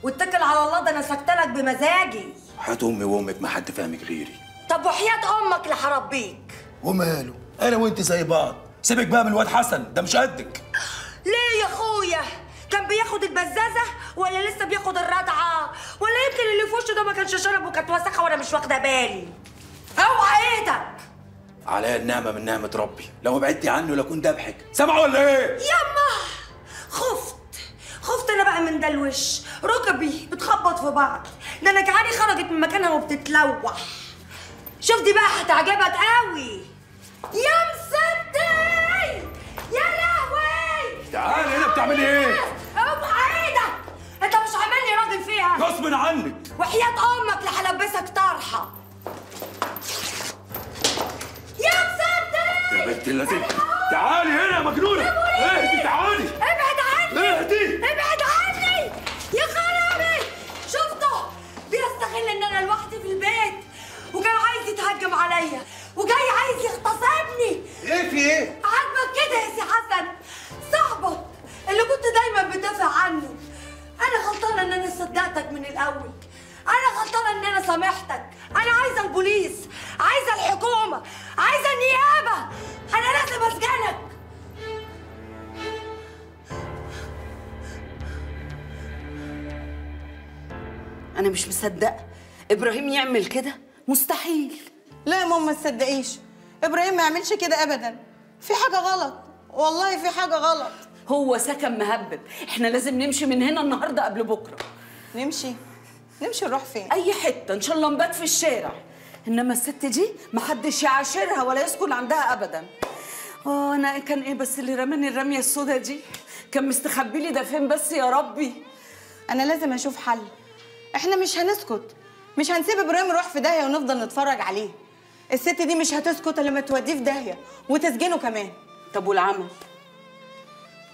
Speaker 1: واتكل على الله، ده انا سكتلك بمزاجي.
Speaker 9: حياة امي وامك ما حد فاهمك غيري.
Speaker 1: طب وحياة امك اللي هربيك.
Speaker 9: وماله، انا وانت زي بعض. سيبك بقى من الواد حسن ده مش قدك.
Speaker 1: ليه يا اخويا؟ كان بياخد البزازه ولا لسه بياخد الردعه؟ ولا يمكن اللي في وشه ده ما كانش شرب وكانت وسخه وانا مش واخده بالي؟ اوعى ايدك.
Speaker 9: عليا النعمه من نعمه ربي، لو بعدتي عنه لكون دبحك. سامعه ولا ايه؟
Speaker 1: يما خفت انا بقى من ده الوش، ركبي بتخبط في بعض، ده انا كعاني خرجت من مكانها وبتتلوح. شوف دي بقى هتعجبك قوي. يا مصدي يا لهوي.
Speaker 9: تعالي هنا بتعملي ايه؟
Speaker 1: اوعى ايدك، انت مش عاملني راجل فيها
Speaker 9: غصب عنك.
Speaker 1: وحياة امك اللي هلبسك طرحه. يا مصدي
Speaker 9: يا بنت اللذيذ، تعالي هنا يا مجنونه. اهدي تعالي.
Speaker 1: ابعد عني.
Speaker 9: اهدي.
Speaker 1: ابعد عني يا خرابي. شفته بيستغل ان انا لوحدي في البيت، وكان عايز يتهجم عليا وجاي عايز يغتصبني.
Speaker 6: ايه في ايه؟
Speaker 1: عاجبك كده يا سي حسن؟ صاحبك اللي كنت دايما بتدافع عنه. انا غلطانه ان انا صدقتك من الاول، انا غلطانه ان انا سامحتك. انا عايزه البوليس، عايزه الحكومه، عايزه النيابه، انا لازم اسجنك.
Speaker 5: انا مش مصدقه ابراهيم يعمل كده، مستحيل.
Speaker 7: لا يا ماما ما تصدقيش، ابراهيم ما يعملش كده ابدا. في حاجه غلط، والله في حاجه غلط.
Speaker 5: هو سكن مهبب، احنا لازم نمشي من هنا النهارده قبل بكره.
Speaker 7: نمشي نروح فين؟
Speaker 5: اي حته، ان شاء الله نبات في الشارع. انما الست دي محدش يعاشرها ولا يسكن عندها ابدا. انا كان ايه بس اللي رماني الرميه السودا دي؟ كان مستخبي لي ده فين بس يا ربي؟
Speaker 7: انا لازم اشوف حل. احنا مش هنسكت، مش هنسيب ابراهيم يروح في داهيه ونفضل نتفرج عليه. الست دي مش هتسكت الا لما توديه في داهيه وتسجنه كمان.
Speaker 5: طب والعمل؟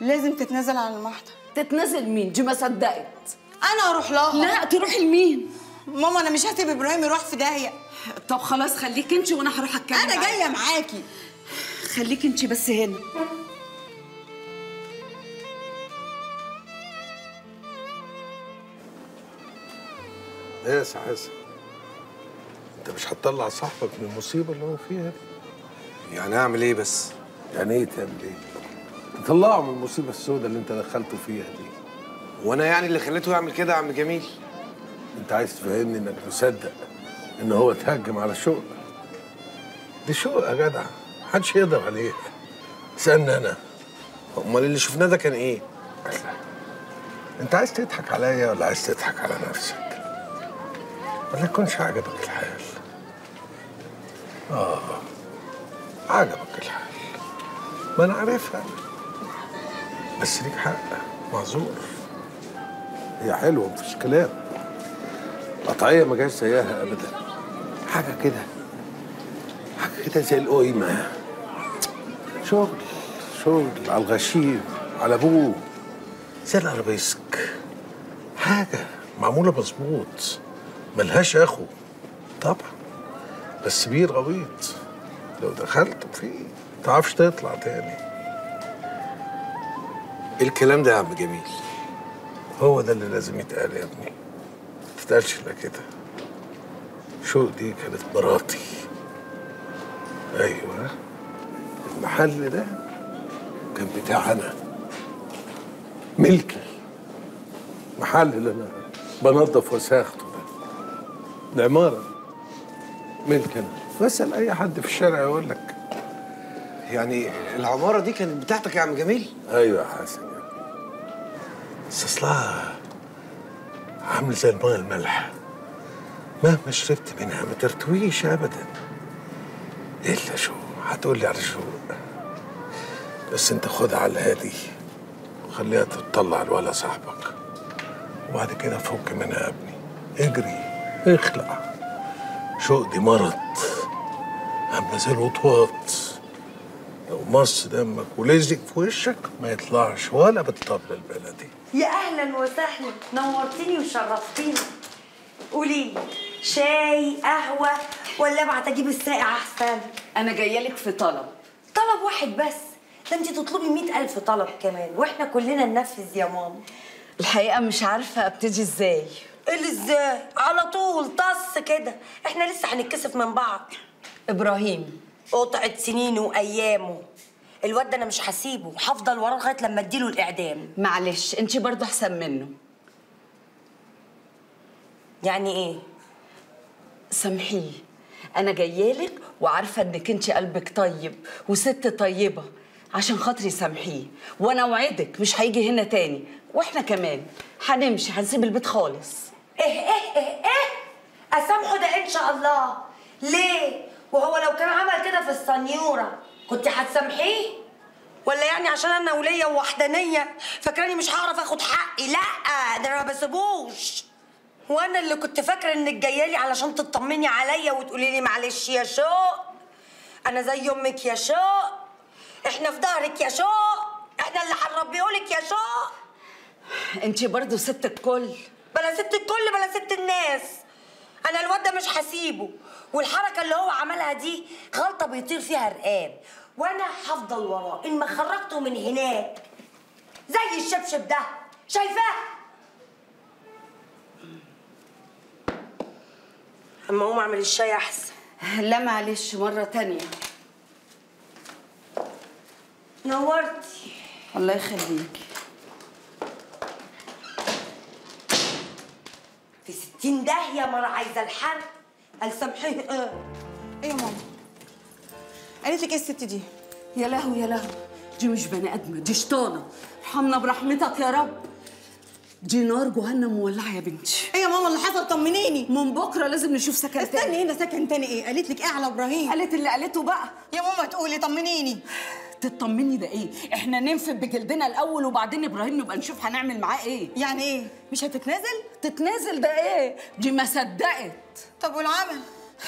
Speaker 7: لازم تتنازل عن المحضر.
Speaker 5: تتنازل مين؟ دي ما صدقت.
Speaker 7: انا اروح لها.
Speaker 5: لا تروحي لمين؟
Speaker 7: ماما انا مش هسيب ابراهيم يروح في داهيه.
Speaker 5: طب خلاص خليكي انت وانا هروح اتكلم.
Speaker 7: انا جايه معاكي.
Speaker 5: خليكي انت بس هنا.
Speaker 2: ايه يا سي حسن؟ انت مش هتطلع صاحبك من المصيبه اللي هو فيها دي؟
Speaker 6: يعني اعمل ايه بس؟
Speaker 2: يعني ايه تعمل ايه؟ تطلعه من المصيبه السوداء اللي انت دخلته فيها دي.
Speaker 6: وانا يعني اللي خليته يعمل كده يا عم جميل؟
Speaker 2: انت عايز تفهمني انك مصدق ان هو اتهجم على شقق؟ دي شقق يا جدع، محدش يقدر عليها. اسالني انا.
Speaker 6: امال اللي شفناه ده كان ايه؟
Speaker 2: انت عايز تضحك عليا ولا عايز تضحك على نفسك؟ ولا يكونش عجبك الحال؟ عجبك الحال، ما انا عارفها. بس ليك حق، معذور. هي حلوه مفيش كلام، قطعيه ما جاش زيها ابدا. حاجه كده زي القيمه، شغل على الغشيم على ابوه، زي الارابيسك، حاجه معموله مظبوط، ملهاش اخو طبعا، بس بير غويط لو دخلت فيه متعرفش تطلع تاني.
Speaker 11: ايه الكلام ده يا عم جميل؟
Speaker 2: هو ده اللي لازم يتقال يا ابني، ما تتقالش الا كده. شوق دي كانت مراتي. ايوه، المحل ده كان بتاعنا، ملكي، محل اللي انا بنظف وساخته ده، العماره ملك انا. بسأل اي حد في الشارع يقول لك.
Speaker 6: يعني العماره دي كانت بتاعتك يا عم جميل؟
Speaker 2: ايوه يا حسن، بس اصلها عامل زي الماء المالحه، مهما شربت منها ما ترتويش ابدا. الا شو هتقول لي على شو؟ بس انت خدها على الهادي وخليها تطلع الولا صاحبك، وبعد كده فك منها يا ابني، اجري اخلع. شوق دي مرض عامله زي الوطواط، لو مص دمك ولزق في وشك ما يطلعش ولا بالطبل البلدي.
Speaker 1: يا اهلا وسهلا، نورتيني وشرفتيني. قولي لي شاي قهوه ولا ابعت اجيب الساقع احسن؟
Speaker 5: انا جايه لك في طلب
Speaker 1: واحد بس؟ ده انت تطلبي 100,000 طلب كمان، واحنا كلنا ننفذ يا ماما.
Speaker 5: الحقيقه مش عارفه ابتدي ازاي.
Speaker 1: ايه اللي ازاي؟ على طول طص كده، احنا لسه هنتكسف من بعض.
Speaker 5: ابراهيم
Speaker 1: قطعت سنينه وايامه، الواد ده انا مش هسيبه، هفضل وراه لغايه لما اديله الاعدام.
Speaker 5: معلش انت برضه احسن منه.
Speaker 1: يعني ايه؟
Speaker 5: سامحيه، انا جايالك وعارفه انك انت قلبك طيب وست طيبه، عشان خاطري سامحيه، وانا اوعدك مش هيجي هنا تاني، واحنا كمان هنمشي، هنسيب البيت خالص.
Speaker 1: ايه اسامحه ده ان شاء الله؟ ليه؟ وهو لو كان عمل كده في السنيوره كنت هتسامحيه؟ ولا يعني عشان انا وليه ووحدانيه فاكراني مش هعرف اخد حقي؟ لا، ده انا ما بسيبوش. وانا اللي كنت فاكره انك جايه لي علشان تطمني عليا وتقولي لي معلش يا شوق، انا زي امك يا شوق، احنا في ظهرك يا شوق، احنا اللي هنربيهولك يا شوق.
Speaker 5: انت برضه ست الكل.
Speaker 1: بلا ست الكل بلا ست الناس، انا الواد ده مش هسيبه، والحركه اللي هو عملها دي غلطه بيطير فيها رقاب، وانا هفضل وراه ان ما خرجته من هناك زي الشبشب ده. شايفاه؟ اما اقوم اعمل الشاي احسن.
Speaker 5: لا معلش مره تانية.
Speaker 1: نورتي.
Speaker 5: الله يخليكي.
Speaker 1: في 60 داهيه مره عايزه الحل. قال سامحيه.
Speaker 7: ايه يا ماما؟ قالت لك ايه الست دي؟
Speaker 5: يا لهوي يا لهوي، دي مش بني ادمه، دي شيطانه. ارحمنا برحمتك يا رب. دي نار جهنم مولعه يا بنتي.
Speaker 7: ايه يا ماما اللي حصل؟ طمنيني.
Speaker 5: من بكره لازم نشوف سكن تاني.
Speaker 7: استني هنا، سكن تاني ايه؟ قالت لك ايه على ابراهيم؟
Speaker 5: قالت اللي قالته بقى.
Speaker 7: يا ماما تقولي طمنيني.
Speaker 5: تطمني ده ايه؟ احنا ننفد بجلدنا الاول وبعدين ابراهيم نبقى نشوف هنعمل معاه ايه.
Speaker 7: يعني ايه؟ مش هتتنازل؟
Speaker 5: تتنازل ده ايه؟ دي ما صدقت.
Speaker 7: طب والعمل؟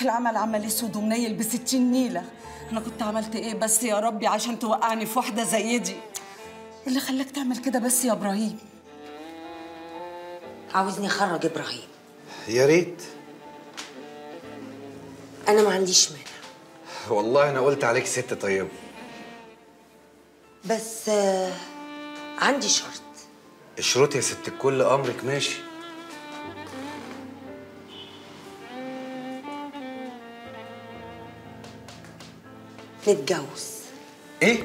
Speaker 5: العمل عمل اسود ومنيل ب60 نيله. انا كنت عملت ايه بس يا ربي عشان توقعني في واحده زي دي؟ اللي خلاك تعمل كده بس يا ابراهيم؟
Speaker 1: عاوزني اخرج ابراهيم؟
Speaker 6: يا ريت.
Speaker 1: انا ما عنديش مانع.
Speaker 6: والله انا قلت عليك ست طيبه.
Speaker 1: بس عندي شرط.
Speaker 6: الشروط يا ست الكل امرك ماشي.
Speaker 1: نتجوز.
Speaker 6: ايه؟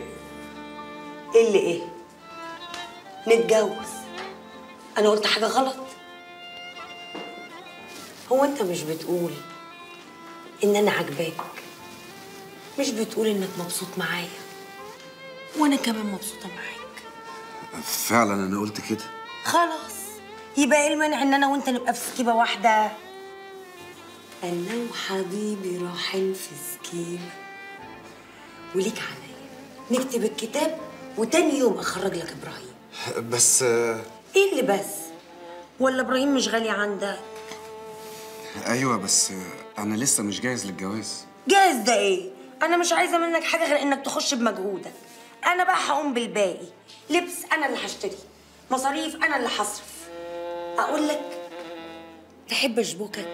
Speaker 1: ايه اللي ايه؟ نتجوز. انا قلت حاجه غلط؟ هو انت مش بتقول ان انا عاجباك؟ مش بتقول انك مبسوط معايا؟ وانا كمان مبسوطه معاك.
Speaker 6: فعلا انا قلت كده.
Speaker 1: خلاص، يبقى ايه المانع ان انا وانت نبقى في سكيبه واحده؟ انا وحبيبي رايحين في سكيبه وليك عليا، نكتب الكتاب وتاني يوم اخرج لك ابراهيم.
Speaker 6: بس
Speaker 1: ايه اللي بس؟ ولا ابراهيم مش غالي عندك؟
Speaker 6: ايوه بس انا لسه مش جاهز للجواز.
Speaker 1: جاهز ده ايه؟ انا مش عايزه منك حاجه غير انك تخش بمجهودك. انا بقى هقوم بالباقي. لبس انا اللي هشتري، مصاريف انا اللي هصرف. اقول لك تحب اشبكك؟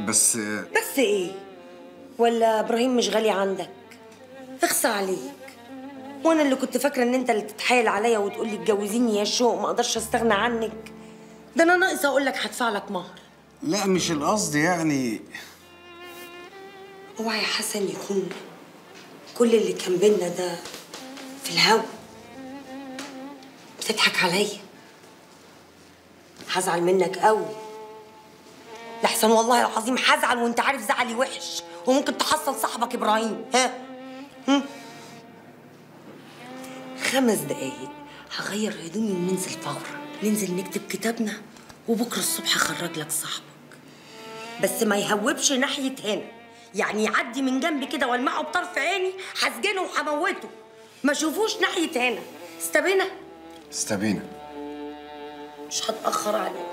Speaker 6: بس
Speaker 1: ايه؟ ولا ابراهيم مش غالي عندك؟ اخصى عليك. وانا اللي كنت فاكره ان انت اللي تتحايل عليا وتقول لي اتجوزيني يا شوق، ما اقدرش استغنى عنك. ده انا ناقصه اقول لك هدفع لك مهر.
Speaker 6: لا مش القصد يعني.
Speaker 1: اوعى يا حسن يكون كل اللي كان بينا ده في الهوا. بتضحك عليا. هزعل منك قوي. لحسن والله العظيم هزعل وانت عارف زعلي وحش وممكن تحصل صاحبك ابراهيم. ها؟ 5 دقايق هغير هدومي وننزل فورا. ننزل نكتب كتابنا وبكره الصبح هخرج لك صاحبك. بس ما يهوبش ناحيه هنا، يعني يعدي من جنبي كده والمعه بطرف عيني هسجنه وهموته. ما اشوفوش ناحيه هنا. استبينا؟
Speaker 6: استبينا.
Speaker 1: مش هتاخر عليك.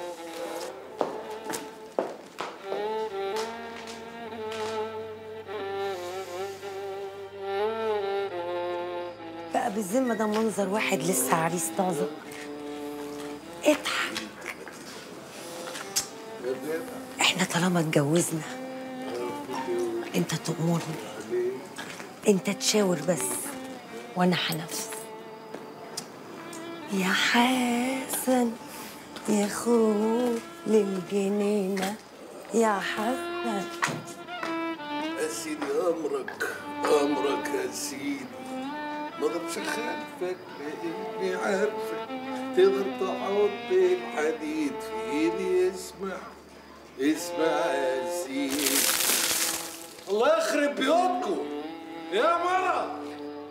Speaker 1: بقى بالذمه ده منظر واحد لسه عريس طازه. اضحك. احنا طالما اتجوزنا انت تأمرني، انت تشاور بس وانا هنفذ. يا حسن يا خو للجنينة يا حسن.
Speaker 2: يا سيدي امرك يا سيدي. ما اقدرش اخالفك لاني عارفك تقدر تحط الحديد في ايدي. اسمع يا سيدي. الله يخرب بيوتكم يا مرة.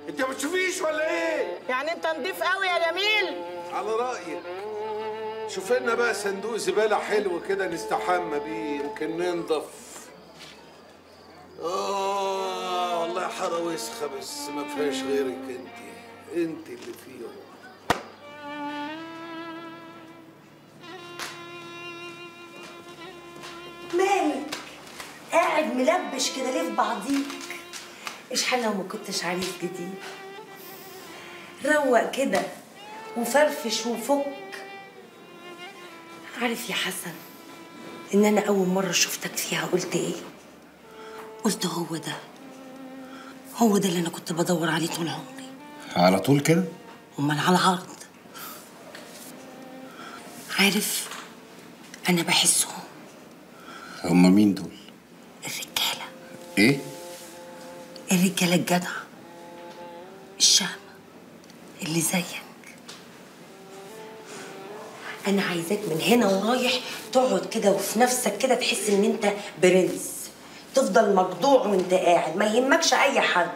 Speaker 2: انت ما بتشوفيش ولا ايه؟
Speaker 7: يعني انت نضيف قوي يا جميل.
Speaker 2: على رأيك. شوف لنا بقى صندوق زبالة حلو كده نستحمى بيه يمكن ننضف. والله حارة وسخة بس ما فيهاش غيرك انت اللي فيها.
Speaker 1: مالك؟ قاعد ملبش كده ليه في بعضيك؟ اشحال لو ما كنتش عريس جديد. روق كده وفرفش وفك. عارف يا حسن ان انا اول مره شفتك فيها قلت ايه؟ قلت هو ده اللي انا كنت بدور عليه طول عمري.
Speaker 6: على طول كده؟
Speaker 1: امال على العرض. عارف انا بحسهم.
Speaker 6: هما مين دول؟
Speaker 1: الرجاله.
Speaker 6: ايه؟
Speaker 1: الرجاله الجدعه الشهمه اللي زيك. انا عايزاك من هنا ورايح تقعد كده وفي نفسك كده تحس ان انت برنس. تفضل مخضوع وانت قاعد ما يهمكش اي حد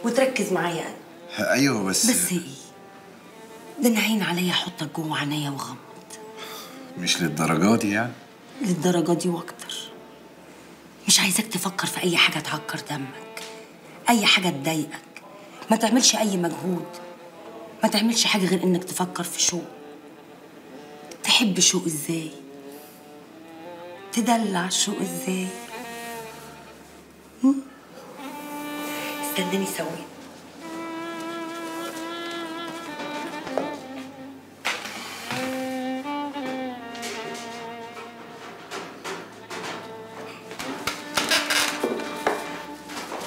Speaker 1: وتركز معايا انا.
Speaker 6: ايوه بس
Speaker 1: ايه؟ ده انا عين عليا احطك جوه عينيا وغمض.
Speaker 6: مش للدرجه دي يعني.
Speaker 1: للدرجه دي واكتر. مش عايزاك تفكر في اي حاجه تعكر دمك، اي حاجه تضايقك. ما تعملش اي مجهود، ما تعملش حاجه غير انك تفكر في شوق. تحب شوق ازاي؟ تدلع شوق ازاي؟ استناني ثواني.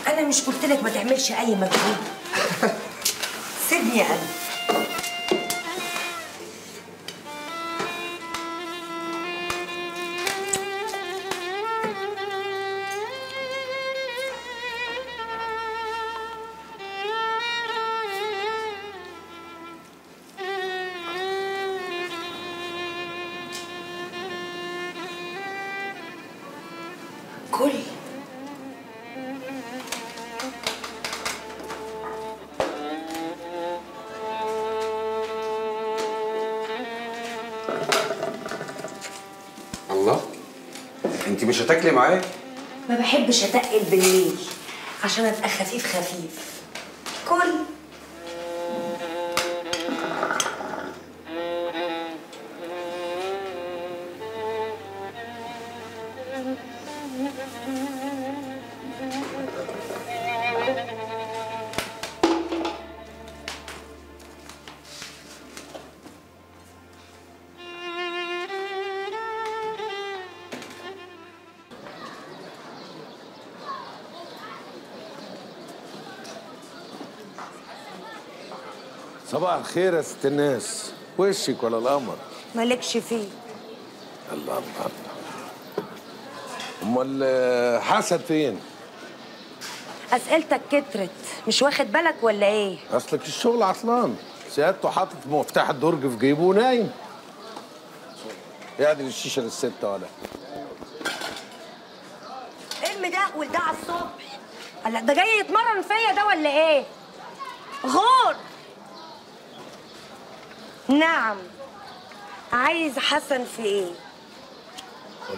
Speaker 1: انا مش قلت لك ما تعملش اي مجهود؟ سيبني انا. كل
Speaker 6: الله، انت مش هتاكلي معايا؟
Speaker 1: ما بحبش اتقل بالليل عشان ابقى خفيف خفيف. كل
Speaker 2: صباح الخير يا ست الناس، وشك ولا القمر؟
Speaker 1: مالكش فيه.
Speaker 2: الله الله الله. امال حسن فين؟
Speaker 1: اسئلتك كترت، مش واخد بالك ولا ايه؟
Speaker 2: اصلك الشغل عطلان، سيادته حاطط مفتاح الدرج في جيبه ونايم. يعني الشيشه للستة ولا
Speaker 1: ايه المدقول ده على الصبح؟ هلا ده جاي يتمرن فيا ده ولا ايه؟ غور. نعم. عايز حسن في ايه؟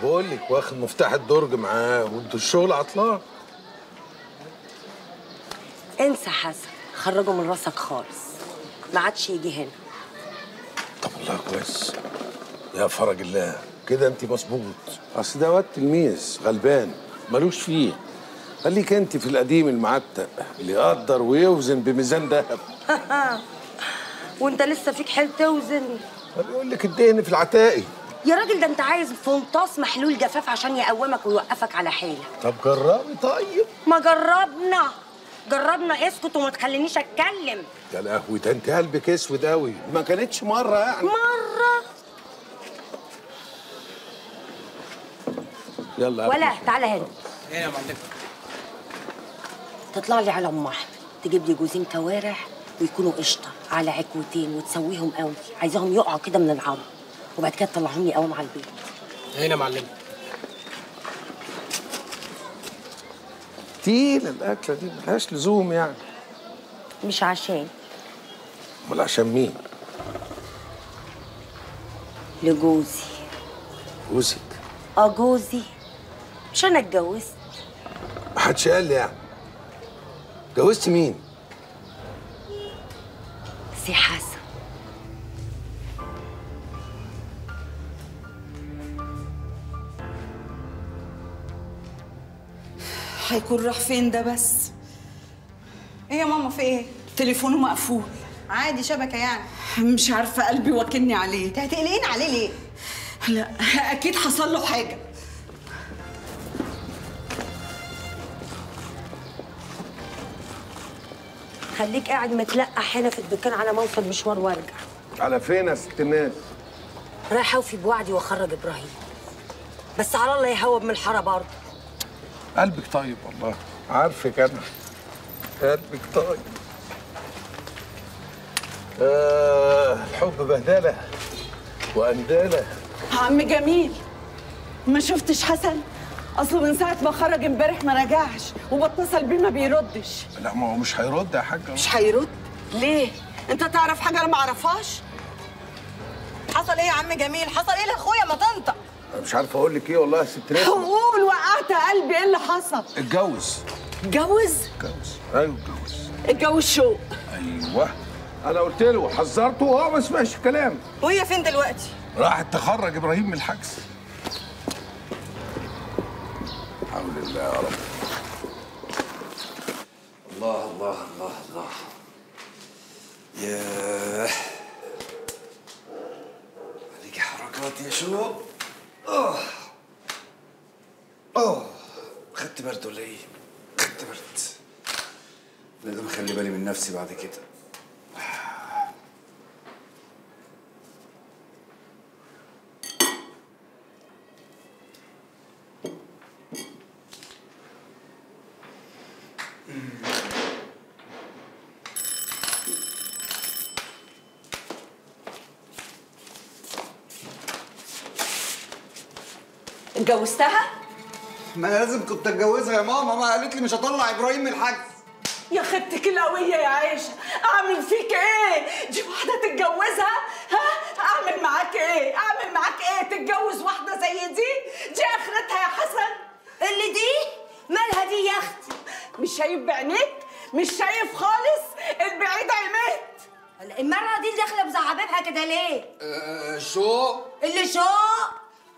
Speaker 2: بقول لك واخد مفتاح الدرج معاه وانتوا الشغل عطلان.
Speaker 1: انسى حسن، خرجه من راسك خالص، ما عادش يجي هنا.
Speaker 2: طب والله كويس يا فرج الله، كده انت مظبوط. اصل ده واد تلميذ غلبان ملوش فيه. خليك انت في القديم المعتق اللي يقدر ويوزن بميزان ذهب.
Speaker 1: وانت لسه فيك حيل توزن؟
Speaker 2: بيقول لك الدهن في العتاقي.
Speaker 1: يا راجل ده انت عايز فنطاس محلول جفاف عشان يقومك ويوقفك على حيلك.
Speaker 2: طب جربي طيب.
Speaker 1: ما جربنا اسكت وما تخلينيش اتكلم.
Speaker 2: يا لهوي ده انت قلبك اسود قوي، ما كانتش مره يعني.
Speaker 1: مره.
Speaker 2: يلا
Speaker 1: ولا تعالى هنا.
Speaker 8: ايه يا معلم؟
Speaker 1: تطلع لي على ام احمد تجيب لي جوزين كوارع ويكونوا قشطه على عكوتين وتسويهم قوي، عايزاهم يقعوا كده من العظم، وبعد كده تطلعهم لي قوام على البيت.
Speaker 8: هنا يا معلم.
Speaker 2: تقيله الاكله دي ملهاش لزوم يعني.
Speaker 1: مش عشان.
Speaker 2: امال عشان مين؟
Speaker 1: لجوزي.
Speaker 2: جوزك؟
Speaker 1: جوزي. مش انا اتجوزت؟
Speaker 2: محدش قال لي يعني. اتجوزتي مين؟
Speaker 1: سي حسن.
Speaker 5: هيكون راح فين ده بس؟
Speaker 7: ايه يا ماما في ايه؟
Speaker 5: تليفونه مقفول.
Speaker 7: عادي شبكه يعني.
Speaker 5: مش عارفه قلبي واكلني عليه.
Speaker 7: انت هتقلقين عليه ليه؟
Speaker 5: لا اكيد حصل له حاجه.
Speaker 1: خليك قاعد متلقح هنا في الدكان على ما اوصل مشوار وارجع.
Speaker 2: على فين يا ست الناس؟
Speaker 1: رايح اوفي بوعدي واخرج ابراهيم، بس على الله يهوب من الحاره برضه.
Speaker 2: قلبك طيب والله، عارفك انا. قلبك طيب. الحب بهدله وانداله.
Speaker 5: عم جميل، ما شفتش حسن؟ اصله من ساعه ما خرج امبارح ما رجعش، وبتصل بيه ما بيردش.
Speaker 2: لا ما هو مش هيرد يا حاجه.
Speaker 5: مش هيرد؟ ليه؟ انت تعرف حاجه انا ما اعرفهاش؟
Speaker 7: حصل ايه يا عم جميل؟ حصل ايه لاخويا؟ ما تنطق.
Speaker 2: انا مش عارف اقول لك ايه والله يا ست نسمة.
Speaker 5: قول، وقعت قلبي. ايه اللي حصل؟
Speaker 2: اتجوز.
Speaker 5: اتجوز؟
Speaker 2: ايوه اتجوز.
Speaker 5: اتجوز شو؟
Speaker 2: ايوه انا قلت له حذرته وهو ما سمعش الكلام.
Speaker 7: وهي فين دلوقتي؟
Speaker 2: راحت تخرج ابراهيم من الحجز. حول الله يا رب.
Speaker 6: الله الله الله الله. ياه عليكي حركات يا شو. خدت برد ولا ايه؟ خدت برد. لازم اخلي بالي من نفسي بعد كده.
Speaker 5: اتجوزتها؟
Speaker 6: ما انا لازم كنت اتجوزها يا ماما، ما قالت لي مش هطلع ابراهيم من الحجز.
Speaker 5: يا خيبتك القوية يا عيشة، أعمل فيك إيه؟ دي واحدة تتجوزها؟ ها؟ أعمل معاك إيه؟ أعمل معاك إيه؟ تتجوز واحدة زي دي؟ دي آخرتها يا حسن.
Speaker 1: اللي دي؟ مالها دي يا أختي؟
Speaker 5: مش شايف بعينيك؟ مش شايف خالص؟ البعيد عميت.
Speaker 1: المرة دي داخلة بزعبيبها كده ليه؟
Speaker 6: شو؟
Speaker 1: اللي شو؟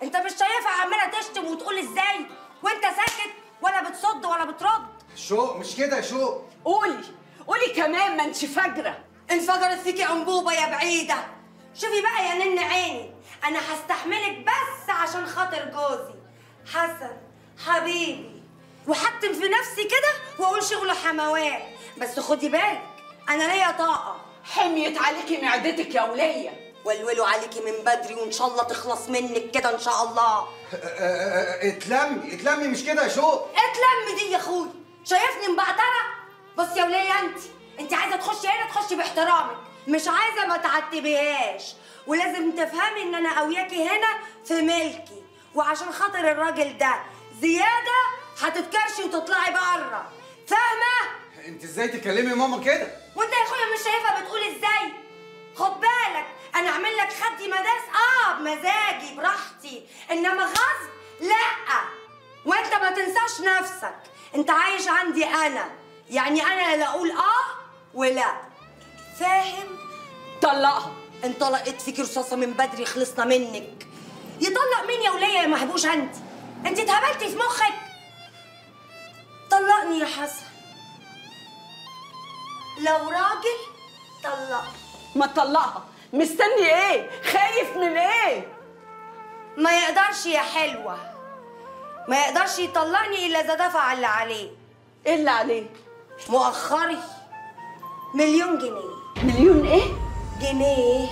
Speaker 1: أنت مش شايفها عمالة تشتم وتقول إزاي؟ وأنت ساكت ولا بتصد ولا بترد؟
Speaker 6: شو مش كده يا شو؟
Speaker 5: قولي كمان، ما انتش فاجرة.
Speaker 1: انفجرت فيكي أنبوبة يا بعيدة. شوفي بقى يا نن عيني، أنا هستحملك بس عشان خاطر جوزي حسن حبيبي، وحتم في نفسي كده وأقول شغله حموات. بس خدي بالك أنا ليا طاقة
Speaker 5: حميت عليكي معدتك يا وليه.
Speaker 1: ولولوا عليكي من بدري وان شاء الله تخلص منك كده ان شاء الله.
Speaker 6: اتلمي مش كده يا شوق.
Speaker 1: اتلمي دي يا اخوي، شايفني مبعتره؟ بص يا وليه، انت عايزه تخشي هنا تخشي باحترامك، مش عايزه ما تعتبيهاش، ولازم تفهمي ان انا قوياكي هنا في ملكي، وعشان خاطر الراجل ده زياده هتتكرشي وتطلعي بره، فاهمه؟
Speaker 6: انت ازاي تكلمي ماما كده؟
Speaker 1: وانت يا اخويا مش شايفها بتقول ازاي؟ خد بالك انا اعمل لك خدي مداس بمزاجي براحتي، انما غصب لا. وانت ما تنساش نفسك، انت عايش عندي انا، يعني انا لا اقول ولا، فاهم؟
Speaker 5: طلقها.
Speaker 1: انطلقت فيكي رصاصه من بدري، خلصنا منك. يطلق مين يا وليه يا محبوش؟ انت اتهبلتي في مخك. طلقني يا حسن، لو راجل طلقني.
Speaker 5: ما تطلقها، مستني ايه؟ خايف من ايه؟
Speaker 1: ما يقدرش يا حلوه، ما يقدرش يطلقني الا اذا دفع اللي عليه.
Speaker 5: ايه اللي عليه؟
Speaker 1: مؤخري 1,000,000 جنيه.
Speaker 5: مليون ايه؟
Speaker 1: جنيه.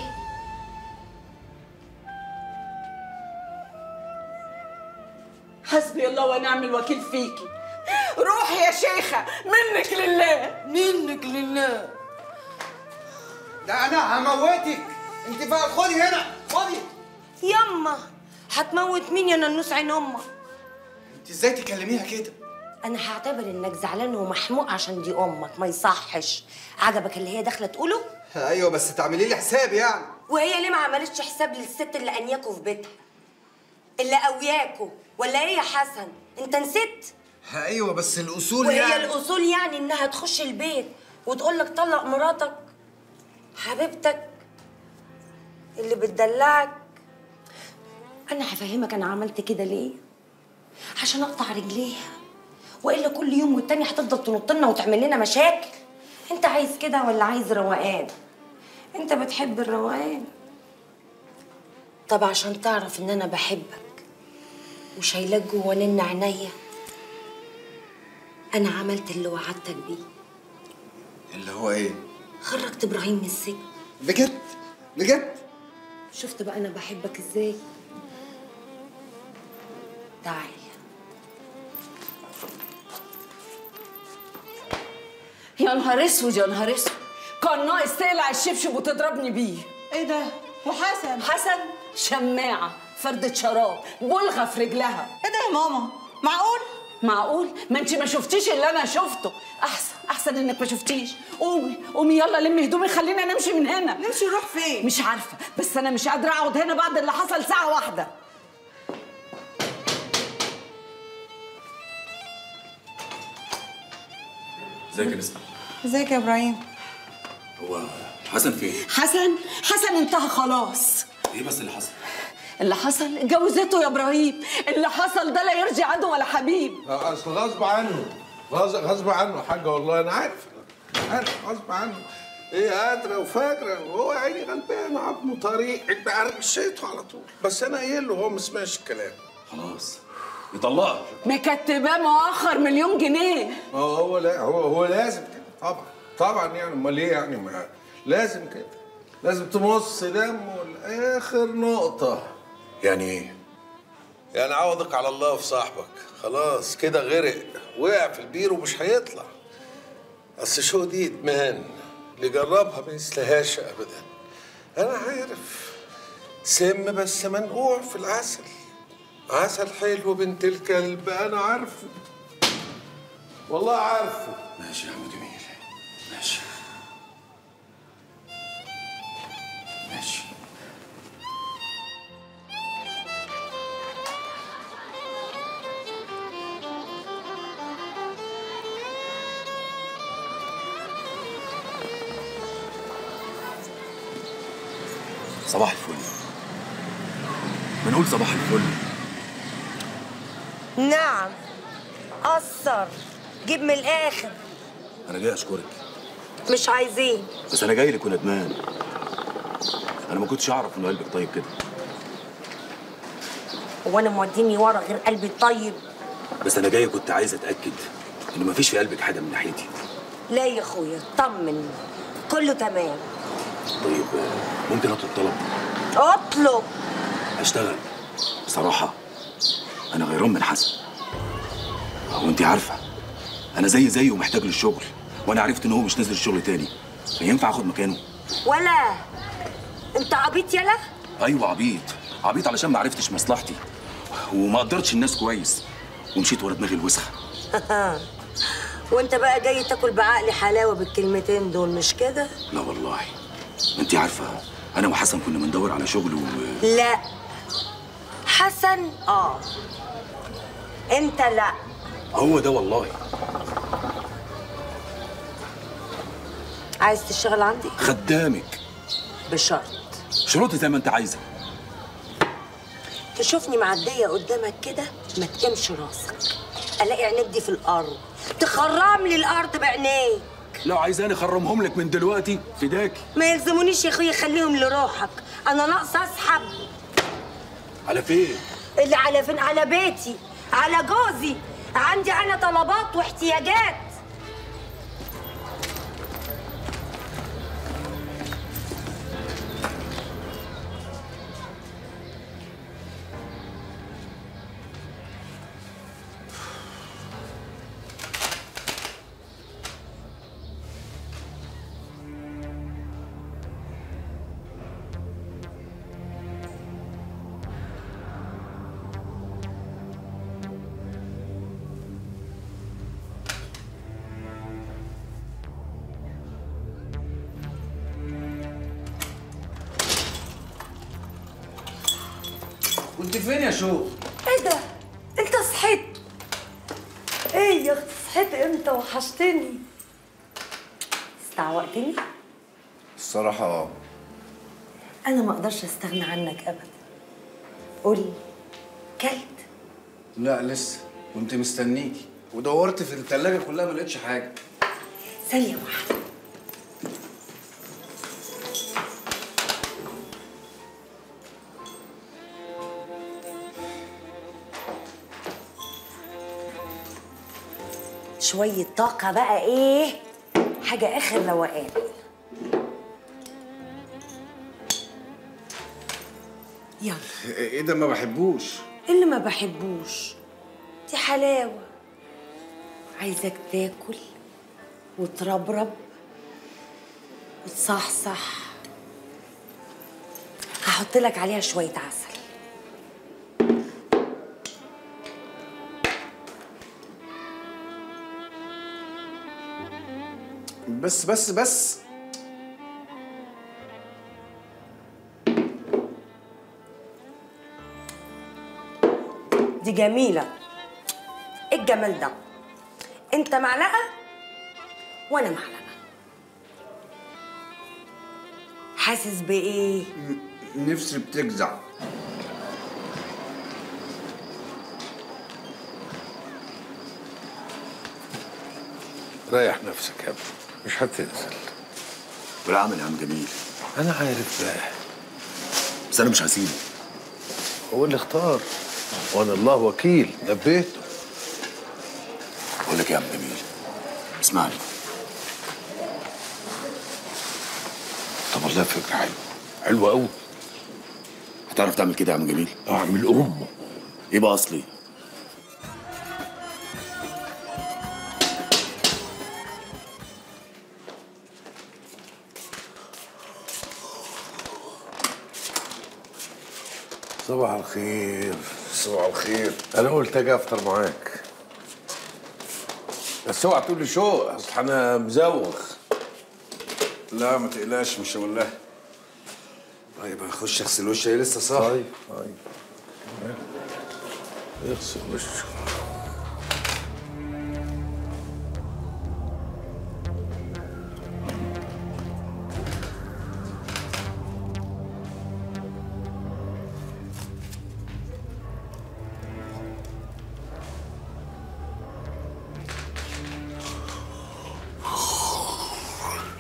Speaker 5: حسبي الله ونعم الوكيل فيكي. روحي يا شيخه، منك لله.
Speaker 1: منك لله.
Speaker 6: ده انا هموتك. انت بقى خدي هنا، خدي.
Speaker 1: يما هتموت مين يا ننوس عين امك؟
Speaker 6: انت ازاي تكلميها كده؟
Speaker 1: انا هعتبر انك زعلان ومحموق عشان دي امك، ما يصحش. عجبك اللي هي داخله تقوله؟
Speaker 6: ايوه بس تعملي لي حساب يعني.
Speaker 1: وهي ليه ما عملتش حساب للست اللي انياكوا في بيتها، اللي قوياكوا؟ ولا ايه يا حسن؟ انت نسيت؟
Speaker 6: ايوه بس الاصول
Speaker 1: وهي
Speaker 6: يعني.
Speaker 1: الاصول يعني انها تخش البيت وتقول لك طلق مراتك حبيبتك اللي بتدلعك. انا هفهمك انا عملت كده ليه، عشان اقطع رجليها، والا كل يوم والتاني هتفضل تنط لنا وتعمل لنا مشاكل. انت عايز كده ولا عايز روقان؟ انت بتحب الروقان. طب عشان تعرف ان انا بحبك وشايلاك جوا نن عينيا، انا عملت اللي وعدتك بيه.
Speaker 6: اللي هو ايه؟
Speaker 1: خرجت ابراهيم من السجن.
Speaker 6: بجد؟ بجد؟
Speaker 1: شفت بقى انا بحبك ازاي؟ تعال.
Speaker 5: يا نهار اسود يا نهار اسود، كان ناقص تقلع الشبشب وتضربني بيه.
Speaker 7: ايه ده؟ وحسن؟
Speaker 5: حسن شماعه، فردة شراب، بلغه في رجلها.
Speaker 7: ايه ده يا ماما؟ معقول؟
Speaker 5: معقول؟ ما انت ما شفتيش اللي انا شفته. احسن انك ما شفتيش. قومي يلا لمي هدومي، خلينا نمشي من هنا.
Speaker 7: نمشي نروح فين؟
Speaker 5: مش عارفه، بس انا مش قادره اقعد هنا بعد اللي حصل ساعه واحده.
Speaker 9: ازيك يا نسمة؟
Speaker 7: ازيك يا ابراهيم؟
Speaker 9: هو حسن فين؟
Speaker 5: حسن انتهى خلاص.
Speaker 9: ايه بس اللي حصل؟
Speaker 5: اللي حصل اتجوزته يا ابراهيم. اللي حصل ده لا يرجع عدو ولا حبيب.
Speaker 2: اصل غصب عنه، غصب عنه يا حاجه، والله انا عارف غصب عنه. ايه قادره وفاجره، وهو عيني غلبان عظمه طريق، انت عرشيته على طول. بس انا قايل له، هو ما سمعش الكلام.
Speaker 9: خلاص يطلقك.
Speaker 5: مكتباه مؤخر 1,000,000 جنيه.
Speaker 2: هو لا هو لازم كده طبعا يعني. امال ايه يعني؟ ما لازم كده، لازم تمص دمه لاخر نقطه. يعني ايه؟ يعني عوضك على الله في صاحبك، خلاص كده غرق، وقع في البير ومش هيطلع. اصل شو دي ادمان، اللي جربها ما يسلهاش ابدا. انا عارف سم بس منقوع في العسل، عسل حلو بنت الكلب، انا عارفه والله عارفه.
Speaker 9: ماشي يا عم جميل، ماشي ماشي. صباح الفل. بنقول صباح الفل.
Speaker 1: نعم قصر، جيب من الاخر.
Speaker 9: انا جاي اشكرك.
Speaker 1: مش عايزين.
Speaker 9: بس انا جاي لك وندمان. انا ما كنتش اعرف ان قلبك طيب كده.
Speaker 1: هو انا موديني ورا غير قلبي الطيب؟
Speaker 9: بس انا جاي كنت عايز اتاكد ان مفيش في قلبك حاجه من ناحيتي.
Speaker 1: لا يا اخويا، اطمن، كله تمام.
Speaker 9: طيب ممكن اطلب طلب؟
Speaker 1: اطلب.
Speaker 9: اشتغل. بصراحه انا غيران من حسن. هو انت عارفه انا زيه ومحتاج للشغل، وانا عرفت ان هو مش نازل الشغل تاني، فينفع اخد مكانه؟
Speaker 1: ولا انت عبيط يلا؟
Speaker 9: ايوه عبيط علشان ما عرفتش مصلحتي وما قدرتش الناس كويس ومشيت ورا دماغي الوسخه.
Speaker 1: وانت بقى جاي تاكل بعقلي حلاوه بالكلمتين دول مش كده؟
Speaker 9: لا والله، انت عارفه انا وحسن كنا بندور على شغل
Speaker 1: لا حسن انت لا.
Speaker 9: هو ده والله.
Speaker 1: عايز تشتغل عندي؟
Speaker 9: خدامك
Speaker 1: بشرط.
Speaker 9: شروطي زي ما انت عايزه.
Speaker 1: تشوفني معديه قدامك كده ما تقمش راسك، الاقي عينيك دي في الارض تخرم لي الارض بعينيك.
Speaker 9: لو عايزاني اخرمهم لك من دلوقتي فداكي.
Speaker 1: ما يلزمونيش يا اخويا، خليهم لروحك، انا ناقصه اسحب.
Speaker 9: على فين؟
Speaker 1: اللي على فين؟ على بيتي، على جوزي، عندي انا طلبات واحتياجات.
Speaker 6: كنت فين يا شو؟
Speaker 1: ايه ده؟ انت صحيت؟ ايه يا اختي صحيت امتى؟ وحشتني. استعوقتني؟
Speaker 6: الصراحة
Speaker 1: انا ما اقدرش استغنى عنك ابدا. قولي، كلت؟
Speaker 6: لا لسه، كنت مستنيكي ودورت في الثلاجة كلها ما لقيتش حاجة.
Speaker 1: ثانية واحدة. شوية طاقة بقى، ايه؟ حاجة اخر روقان. يلا.
Speaker 6: ايه ده؟ ما بحبوش.
Speaker 1: اللي ما بحبوش دي حلاوة. عايزك تاكل وتربرب وتصحصح. هحط لك عليها شوية عسل.
Speaker 6: بس
Speaker 1: دي جميلة. ايه الجمال ده؟ انت معلقة وانا معلقة. حاسس بايه؟
Speaker 6: نفسي بتجزع.
Speaker 2: ريح نفسك يا ابني، مش هتنزل.
Speaker 9: بالعمل يا عم جميل.
Speaker 2: انا عارف بقى،
Speaker 9: بس انا مش هسيبه.
Speaker 2: هو اللي اختار وانا الله وكيل نبهته.
Speaker 9: بقول لك يا عم جميل، اسمعني.
Speaker 2: طب والله فكره حلوه قوي.
Speaker 9: هتعرف تعمل كده يا عم جميل؟
Speaker 2: اعمل امه.
Speaker 9: يبقى اصلي.
Speaker 2: صباح الخير.
Speaker 6: صباح الخير.
Speaker 2: انا قلت اجي افطر معاك، بس اوعى تقول لي شو، اصل انا مزوغ.
Speaker 6: لا ما تقلقش، مش هقول لها. طيب هخش اغسل وشي، هي لسه صاحي.
Speaker 2: طيب اغسل وشك.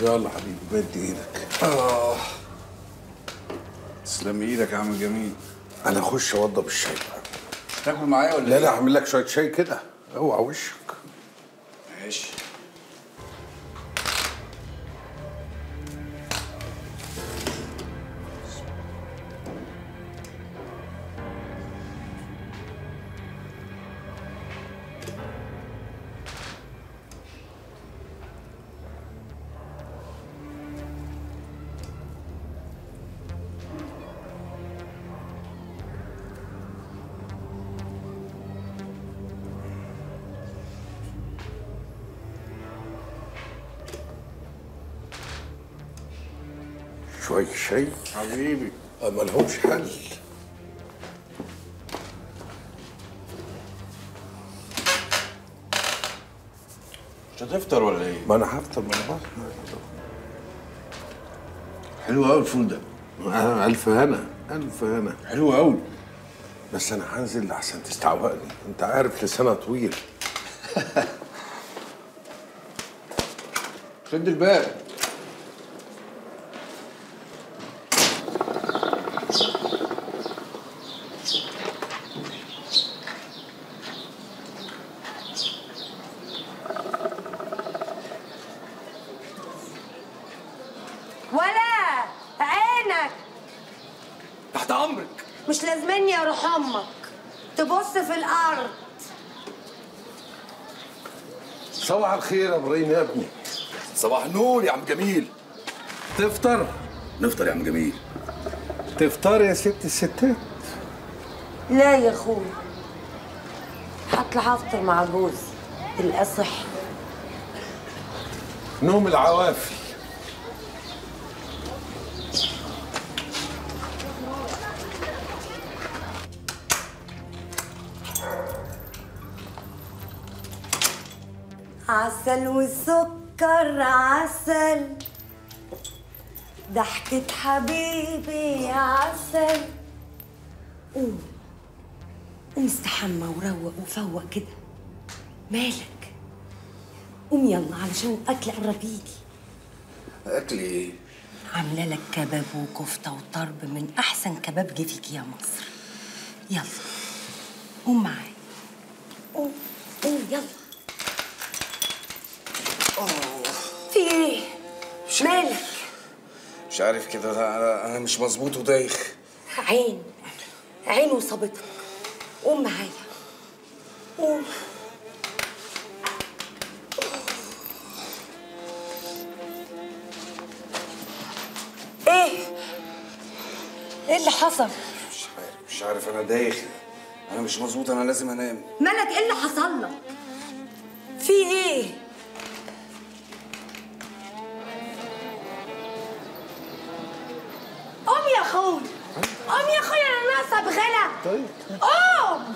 Speaker 2: يلا حبيبي مد ايدك.
Speaker 6: تسلم ايدك يا عم جميل.
Speaker 2: انا اخش اوضب الشاي بقى.
Speaker 6: تاكل معايا ولا
Speaker 2: لا اعمل لك شويه شاي كده، اوعى وشك.
Speaker 6: ماشي.
Speaker 2: شوية شاي حبيبي ما لهمش حل.
Speaker 9: مش هتفطر ولا ايه؟
Speaker 2: ما انا هفطر، ما انا بفطر.
Speaker 9: حلو قوي الفول ده.
Speaker 2: الف هنا الف هنا.
Speaker 9: حلو قوي.
Speaker 2: بس انا هنزل احسن تستعوقني، انت عارف لسانها طويل.
Speaker 9: شد الباب.
Speaker 1: ولا عينك
Speaker 9: تحت امرك.
Speaker 1: مش لازمني يا روح امك تبص في الارض.
Speaker 2: صباح الخير يا ابراهيم يا ابني.
Speaker 9: صباح النور يا عم جميل.
Speaker 2: تفطر؟
Speaker 9: نفطر يا عم جميل.
Speaker 2: تفطر يا ست الستات؟
Speaker 1: لا يا اخويا، هطلع افطر مع جوزي الاصح.
Speaker 2: نوم العوافي.
Speaker 1: عسل والسكر عسل، ضحكة حبيبي يا عسل. قوم قوم استحمى وروق وفوق كده، مالك؟ قوم يلا علشان الاكل قرب يجي.
Speaker 9: اكل ايه؟
Speaker 1: عامله لك كباب وكفته وطرب من احسن كباب جه فيك يا مصر. يلا قوم معايا، قوم قوم يلا. في ايه؟ مالك؟
Speaker 6: مش عارف كده، انا مش مظبوط ودايخ.
Speaker 1: عين وصابتك. قوم معايا، قوم. ايه اللي حصل؟
Speaker 6: مش عارف انا دايخ، انا مش مظبوط، انا لازم انام.
Speaker 1: مالك؟ ايه اللي حصل لك؟ في ايه؟ قوم يا اخوي، قوم يا اخويا، انا ناقصه بغلا.
Speaker 2: طيب
Speaker 1: قوم.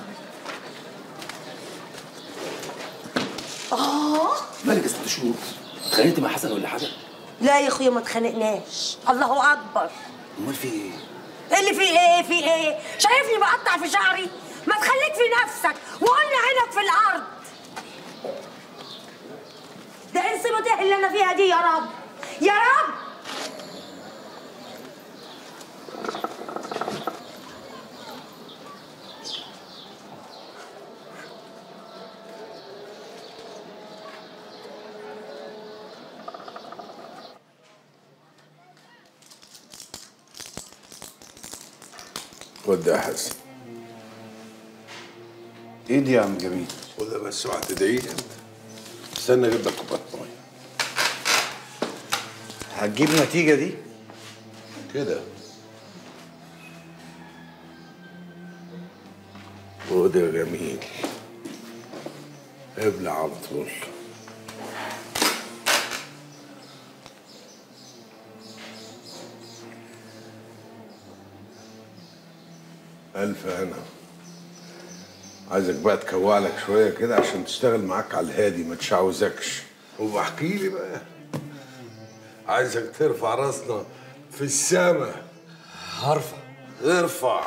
Speaker 9: مالك يا ست شهور؟ اتخانقت مع حسن ولا حاجه؟
Speaker 1: لا يا اخويا ما اتخانقناش، الله اكبر.
Speaker 9: امال في ايه؟
Speaker 1: ايه اللي في ايه؟ في ايه؟ شايفني بقطع في شعري؟ ما تخليك في نفسك وقلنا عينك في الارض. ده ايه الصيبه اللي انا فيها دي يا رب؟ يا رب.
Speaker 2: خد يا حسن.
Speaker 6: ايه دي يا عم جميل؟
Speaker 2: خدها بس اوعى تدعي لي انت. استنى اجيب لك كوبايه ميه.
Speaker 6: هتجيب نتيجه دي؟
Speaker 2: كده. خد يا جميل، ابلع على طول. ألف هنا. عايزك بقى تكوع لك شوية كده عشان تشتغل معاك على الهادي، ما تشعوذكش. وبحكي لي بقى، عايزك ترفع راسنا في السما.
Speaker 6: هرفع.
Speaker 2: ارفع.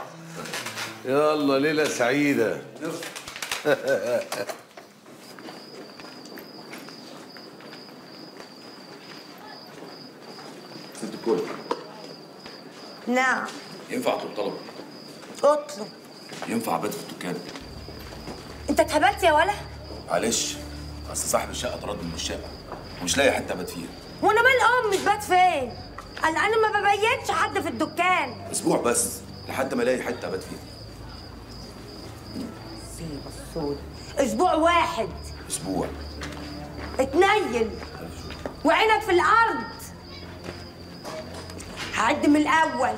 Speaker 2: يلا ليلة سعيدة.
Speaker 9: ست الكل.
Speaker 1: نعم.
Speaker 9: ينفع اطلب طلب؟
Speaker 1: اطلب.
Speaker 9: ينفع ابات في الدكان؟
Speaker 1: انت اتهبلت يا ولا؟
Speaker 9: معلش، اصل صاحب الشقه طردني من الشقه ومش لاقي حته ابات فيها.
Speaker 1: وانا مال امي تبات فين؟ قال انا ما ببيتش حد في الدكان.
Speaker 9: اسبوع بس لحد ما الاقي حته ابات فيها.
Speaker 1: سيب الصوت. اسبوع واحد.
Speaker 9: اسبوع.
Speaker 1: اتنيل وعينك في الارض. هعد من الاول.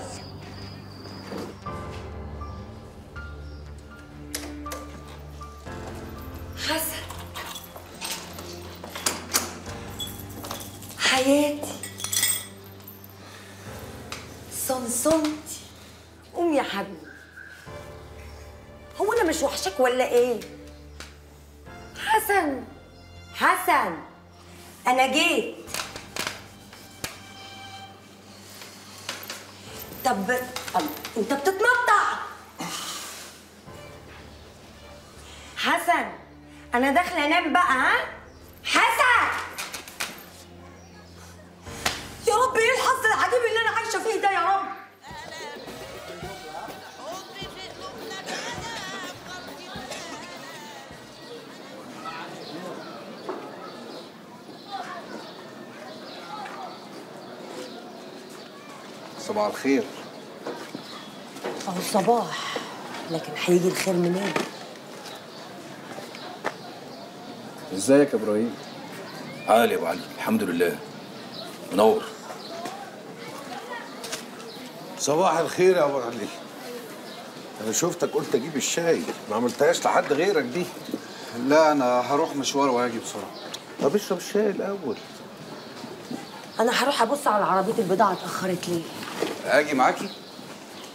Speaker 1: حسن حياتي، صنصنتي قوم يا حبيبي. هو انا مش وحشك ولا ايه؟ حسن حسن انا جيت. طب انت بتتمطع. حسن انا داخله انام بقى. ها حسن يا رب ايه الحظ العجيب اللي انا عايشه فيه ده يا رب.
Speaker 11: صباح الخير.
Speaker 1: اهو الصباح، لكن هيجي الخير منين؟
Speaker 9: ازيك يا ابراهيم؟ عالي يا ابو علي، الحمد لله. منور.
Speaker 2: صباح الخير يا ابو علي. انا شفتك قلت اجيب الشاي، ما عملتهاش لحد غيرك دي.
Speaker 6: لا انا هروح مشوار وهاجي بسرعه.
Speaker 2: طب اشرب الشاي الاول.
Speaker 1: انا هروح ابص على عربيه البضاعه اتاخرت ليه.
Speaker 6: اجي معاكي؟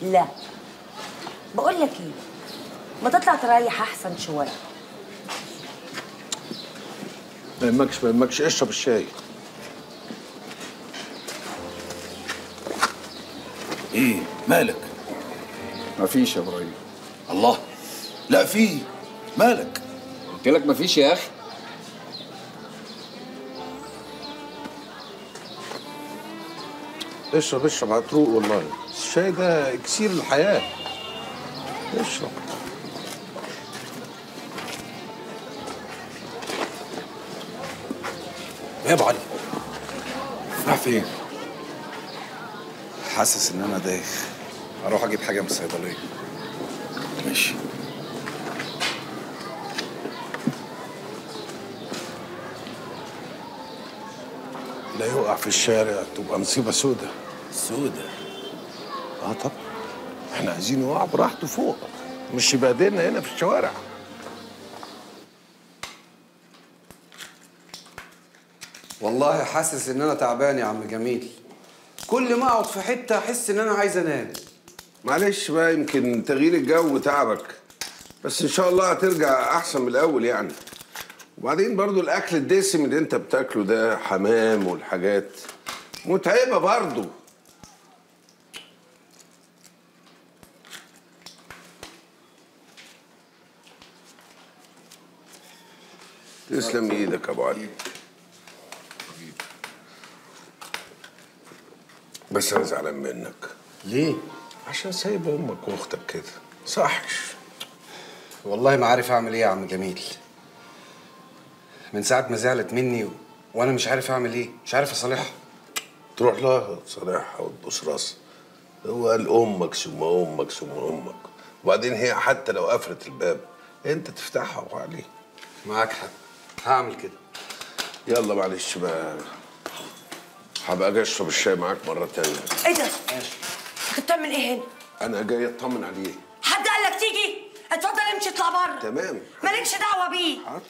Speaker 1: لا بقول لك ايه، ما تطلع تريح احسن شويه.
Speaker 2: ما يهمكش اشرب الشاي.
Speaker 9: ايه مالك؟
Speaker 11: مفيش يا ابراهيم.
Speaker 9: الله، لا في. مالك؟
Speaker 11: قلت لك مفيش يا اخي.
Speaker 2: اشرب هتروق والله. الشاي ده اكسير الحياه. اشرب.
Speaker 9: يا ابو علي راح فين؟
Speaker 6: حاسس ان انا دايخ، اروح اجيب حاجه من الصيدليه.
Speaker 9: ماشي.
Speaker 2: لا يقع في الشارع تبقى مصيبه سودة.
Speaker 9: سودة؟
Speaker 2: اه طبعا. احنا عايزين يقع براحته فوق، مش يبهدلنا هنا في الشوارع.
Speaker 6: والله حاسس ان انا تعبان يا عم جميل. كل ما اقعد في حته احس ان انا عايز انام.
Speaker 2: معلش بقى، يمكن تغيير الجو تعبك، بس ان شاء الله هترجع احسن من الاول يعني. وبعدين برضو الاكل الدسم اللي انت بتاكله ده، حمام والحاجات متعبه برضو. تسلم ايدك يا ابو علي. بس انا زعلان منك.
Speaker 6: ليه؟
Speaker 2: عشان سايب امك واختك كده، صحش.
Speaker 6: والله ما عارف اعمل ايه يا عم جميل. من ساعه ما زعلت مني وانا مش عارف اعمل ايه، مش عارف اصالحها.
Speaker 2: تروح لها تصالحها وتبوس راسها. هو قال امك ثم امك ثم امك، وبعدين هي حتى لو قفلت الباب انت تفتحها وعليه.
Speaker 6: معاك حق، هعمل كده.
Speaker 2: يلا معلش بقى، هبقى اجي اشرب الشاي معاك مره تانية.
Speaker 1: ايه ده؟ انت بتعمل ايه هنا؟
Speaker 2: انا جاي اطمن عليه.
Speaker 1: حد قال لك تيجي؟ اتفضل امشي اطلع بره.
Speaker 2: تمام.
Speaker 1: مالكش دعوه بيه.
Speaker 2: حاضر.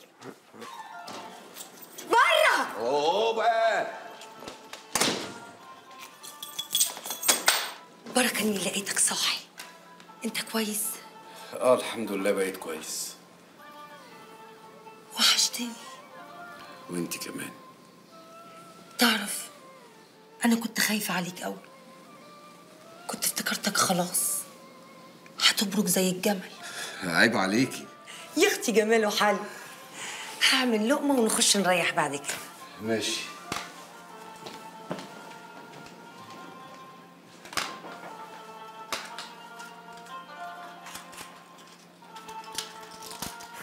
Speaker 1: بره.
Speaker 2: اوه بقى.
Speaker 1: بركه اني لقيتك صاحي. انت كويس؟
Speaker 6: الحمد لله بقيت كويس.
Speaker 1: وحشتني.
Speaker 6: وانت كمان.
Speaker 1: تعرف انا كنت خايفه عليك قوي. كنت افتكرتك خلاص هتبرك زي الجمل.
Speaker 6: عيب عليكي
Speaker 1: يا اختي، جمال وحل. هعمل لقمه ونخش نريح بعد كده.
Speaker 6: ماشي.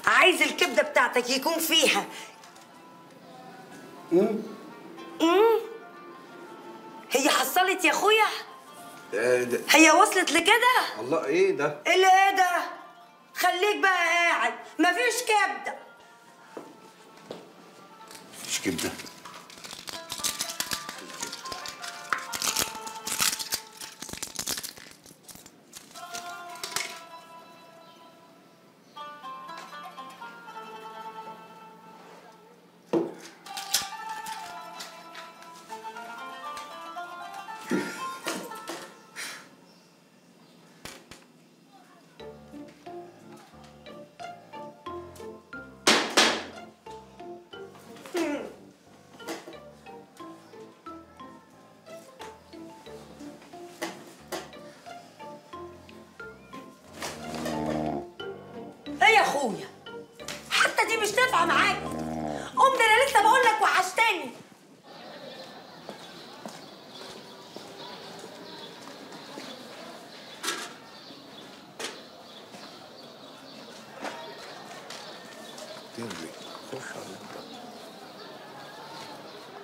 Speaker 1: عايز الكبده بتاعتك يكون فيها هي حصلت يا اخويا؟ هي وصلت لكده؟
Speaker 6: الله، ايه ده؟
Speaker 1: ايه ده؟ خليك بقى قاعد، مفيش كبده.
Speaker 6: مش كبده؟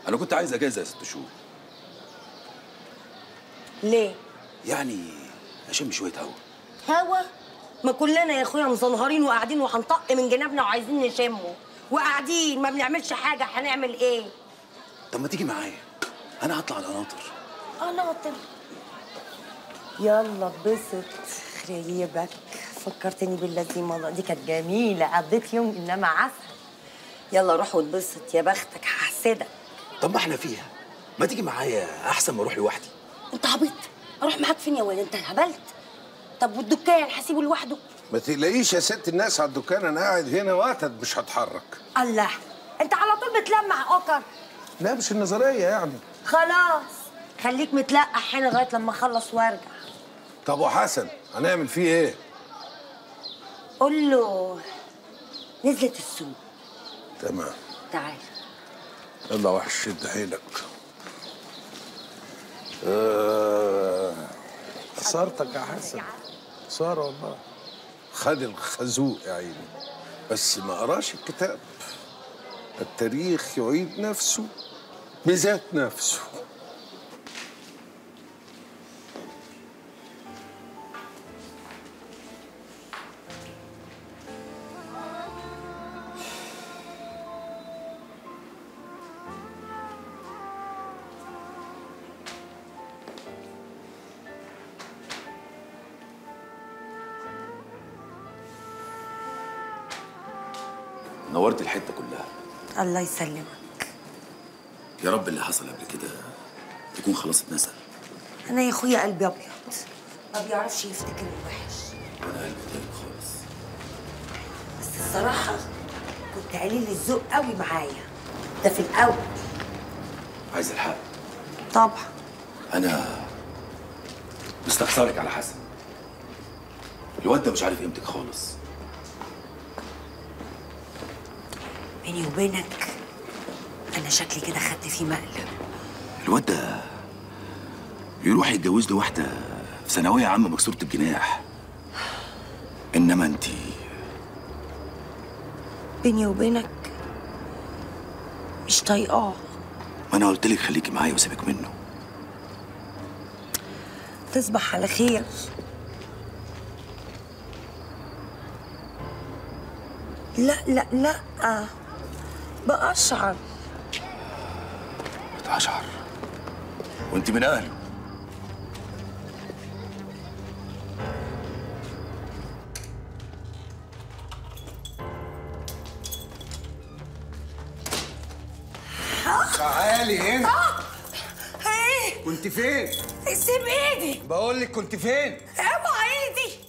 Speaker 9: انا كنت عايز اجازه يا ست شهور.
Speaker 1: ليه؟
Speaker 9: يعني اشم شويه هوا.
Speaker 1: هوا؟ ما كلنا يا اخويا مزنهرين وقاعدين وهنطق من جنابنا وعايزين نشمه، وقاعدين ما بنعملش حاجه، هنعمل ايه؟
Speaker 9: طب ما تيجي معايا، انا هطلع القناطر.
Speaker 1: قناطر؟ يلا اتبسط خريبك، فكرتني باللازمه دي، كانت جميله، قضيت يوم انما عسل. يلا روح واتبسط يا بختك، هحسدك.
Speaker 9: طب ما احنا فيها، ما تيجي معايا احسن ما اروح لوحدي.
Speaker 1: انت عبيط؟ اروح معاك فين يا ولد؟ انت هبلت؟ طب والدكان هسيبه لوحده؟
Speaker 2: ما تقلقيش يا ست الناس على الدكان، انا قاعد هنا وقتد مش هتحرك.
Speaker 1: الله، انت على طول بتلمع اوكر.
Speaker 2: لا مش النظريه يعني.
Speaker 1: خلاص خليك متلقح هنا لغايه لما اخلص وارجع.
Speaker 2: طب وحسن هنعمل فيه ايه؟
Speaker 1: قول له نزلت السوق.
Speaker 2: تمام.
Speaker 1: تعال.
Speaker 2: يلا وحش شد حيلك. خسارتك يا حسن، خساره والله. خد الخازوق يا عيني، بس ما قراش الكتاب. التاريخ يعيد نفسه بذات نفسه.
Speaker 9: نورت الحته كلها.
Speaker 1: الله يسلمك.
Speaker 9: يا رب اللي حصل قبل كده يكون خلاص اتنسى.
Speaker 1: انا يا اخويا قلبي ابيض، ما بيعرفش يفتكر الوحش.
Speaker 9: وانا قلبي طيب خالص.
Speaker 1: بس الصراحه كنت قليل الذوق قوي معايا، ده في الاول.
Speaker 9: عايز الحق؟
Speaker 1: طبعا.
Speaker 9: انا مستخسرك على حسن. الواد ده مش عارف قيمتك خالص.
Speaker 1: بيني وبينك انا شكلي كده خدت فيه مقلب.
Speaker 9: الواد ده يروح يتجوز له واحده في ثانويه عامه مكسوره الجناح، انما انتي.
Speaker 1: بيني وبينك مش طايقاه.
Speaker 9: ما انا قلت لك خليكي معايا وسيبك منه.
Speaker 1: تصبح على خير. لا لا لا، بقشعر.
Speaker 9: بتقشعر وانت من اهله.
Speaker 6: تعالي هنا.
Speaker 1: ايه؟
Speaker 6: كنت فين؟
Speaker 1: سيب ايدي.
Speaker 6: بقول لك كنت فين؟
Speaker 1: اوعى ايدي.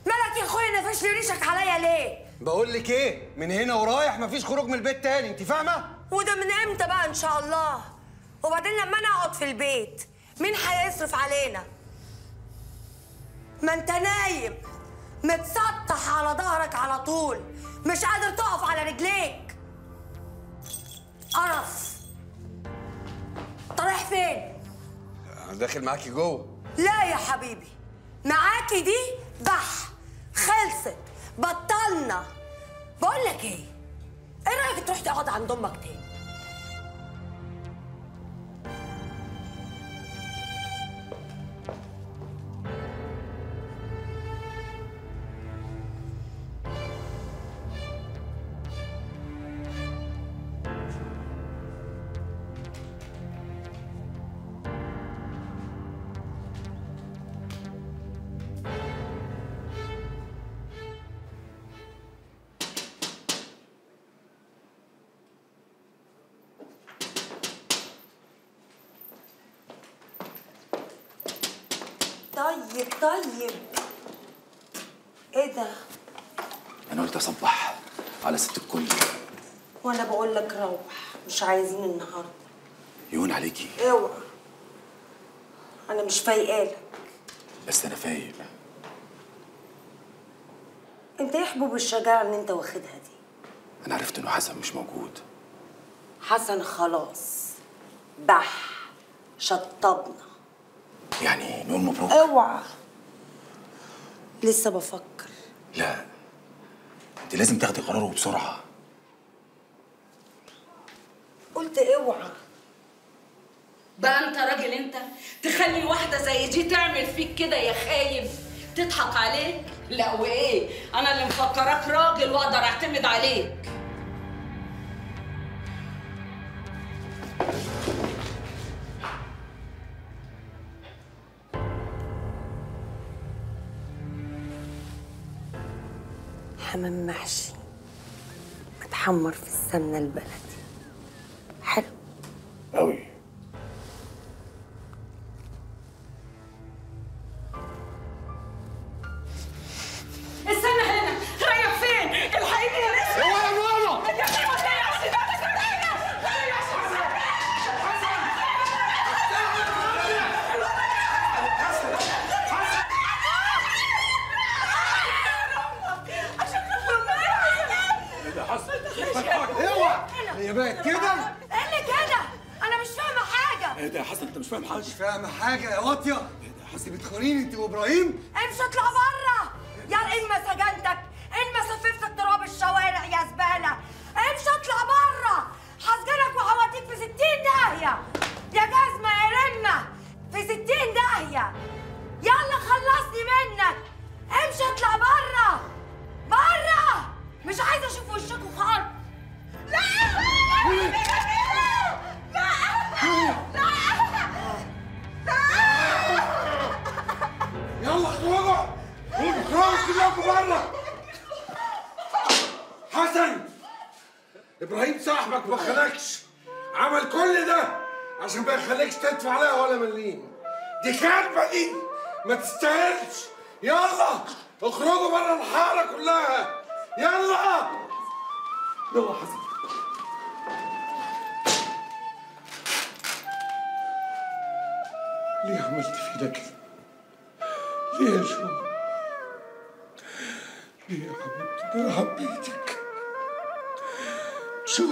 Speaker 1: مالك يا اخويا نفش لي ريشك عليا ليه؟
Speaker 6: بقول لك ايه؟ من هنا ورايح مفيش خروج من البيت تاني، انت فاهمه؟
Speaker 1: وده من امتى بقى ان شاء الله؟ وبعدين لما انا اقعد في البيت مين هيصرف علينا؟ ما انت نايم متسطح على ظهرك على طول، مش قادر تقف على رجليك. قرف. انت رايح فين؟
Speaker 6: داخل معاكي جوه.
Speaker 1: لا يا حبيبي، معاكي دي بح، خلصت، بطلنا. بقول لك ايه رايك تروح تقعد عند امك تاني؟ طيب ايه ده؟
Speaker 9: انا قلت اصبح على ست الكل.
Speaker 1: وانا بقول لك روح، مش عايزين النهارده.
Speaker 9: يهون عليكي.
Speaker 1: اوعى، انا مش فايقالك.
Speaker 9: بس انا فايق.
Speaker 1: انت ايه حبوب الشجاعه اللي انت واخدها دي؟
Speaker 9: انا عرفت انه حسن مش موجود.
Speaker 1: حسن خلاص بح، شطبنا.
Speaker 9: يعني نقول مبروك؟
Speaker 1: اوعى، لسه بفكر.
Speaker 9: لا، انت لازم تاخدي قراره بسرعه.
Speaker 1: قلت اوعى.
Speaker 5: بقى انت راجل انت تخلي واحده زي دي تعمل فيك كده يا خايب؟ تضحك عليك؟ لا وايه، انا اللي مفكراك راجل واقدر اعتمد عليك.
Speaker 1: حمام محشي متحمر في السمنه البلدي، حلو
Speaker 2: قوي.
Speaker 5: استنى هنا، رايح فين؟ الحقيني يا نسمة.
Speaker 2: هو يا ماما؟
Speaker 5: يا اخي ما تضيعش سيداتك عليا.
Speaker 2: اوعى. هي بقت كده؟
Speaker 1: ايه اللي كده؟ انا مش فاهمه حاجه.
Speaker 9: ايه ده يا حسن، انت مش فاهم حاجه؟
Speaker 6: مش فاهمه حاجه يا واطيه. ايه ده يا حسن، بتخونيني انت وابراهيم؟
Speaker 1: امشي اطلع بره. يا ان ما سجنتك، ان ما سففتك تراب الشوارع يا زباله. امشي اطلع بره، هسجنك وهوديك في 60 داهيه يا جزمه يا رمه، في 60 داهيه. يلا خلصني منك. امشي اطلع بره بره، مش عايزه اشوف وشكوا خالص. لا
Speaker 2: يلا اخرجوا اخرجوا كلكم بره. حسن، ابراهيم صاحبك ما خلقش، عمل كل ده عشان ما يخليكش تدفع عليها ولا مليم. دي كذبه، دي ما تستاهلش. يلا اخرجوا بره الحاره كلها. يلا يلا حسن. ليه عملت فينا كده؟ ليه يا شو؟ ليه يا حبيبتي؟ انا حبيتك. شو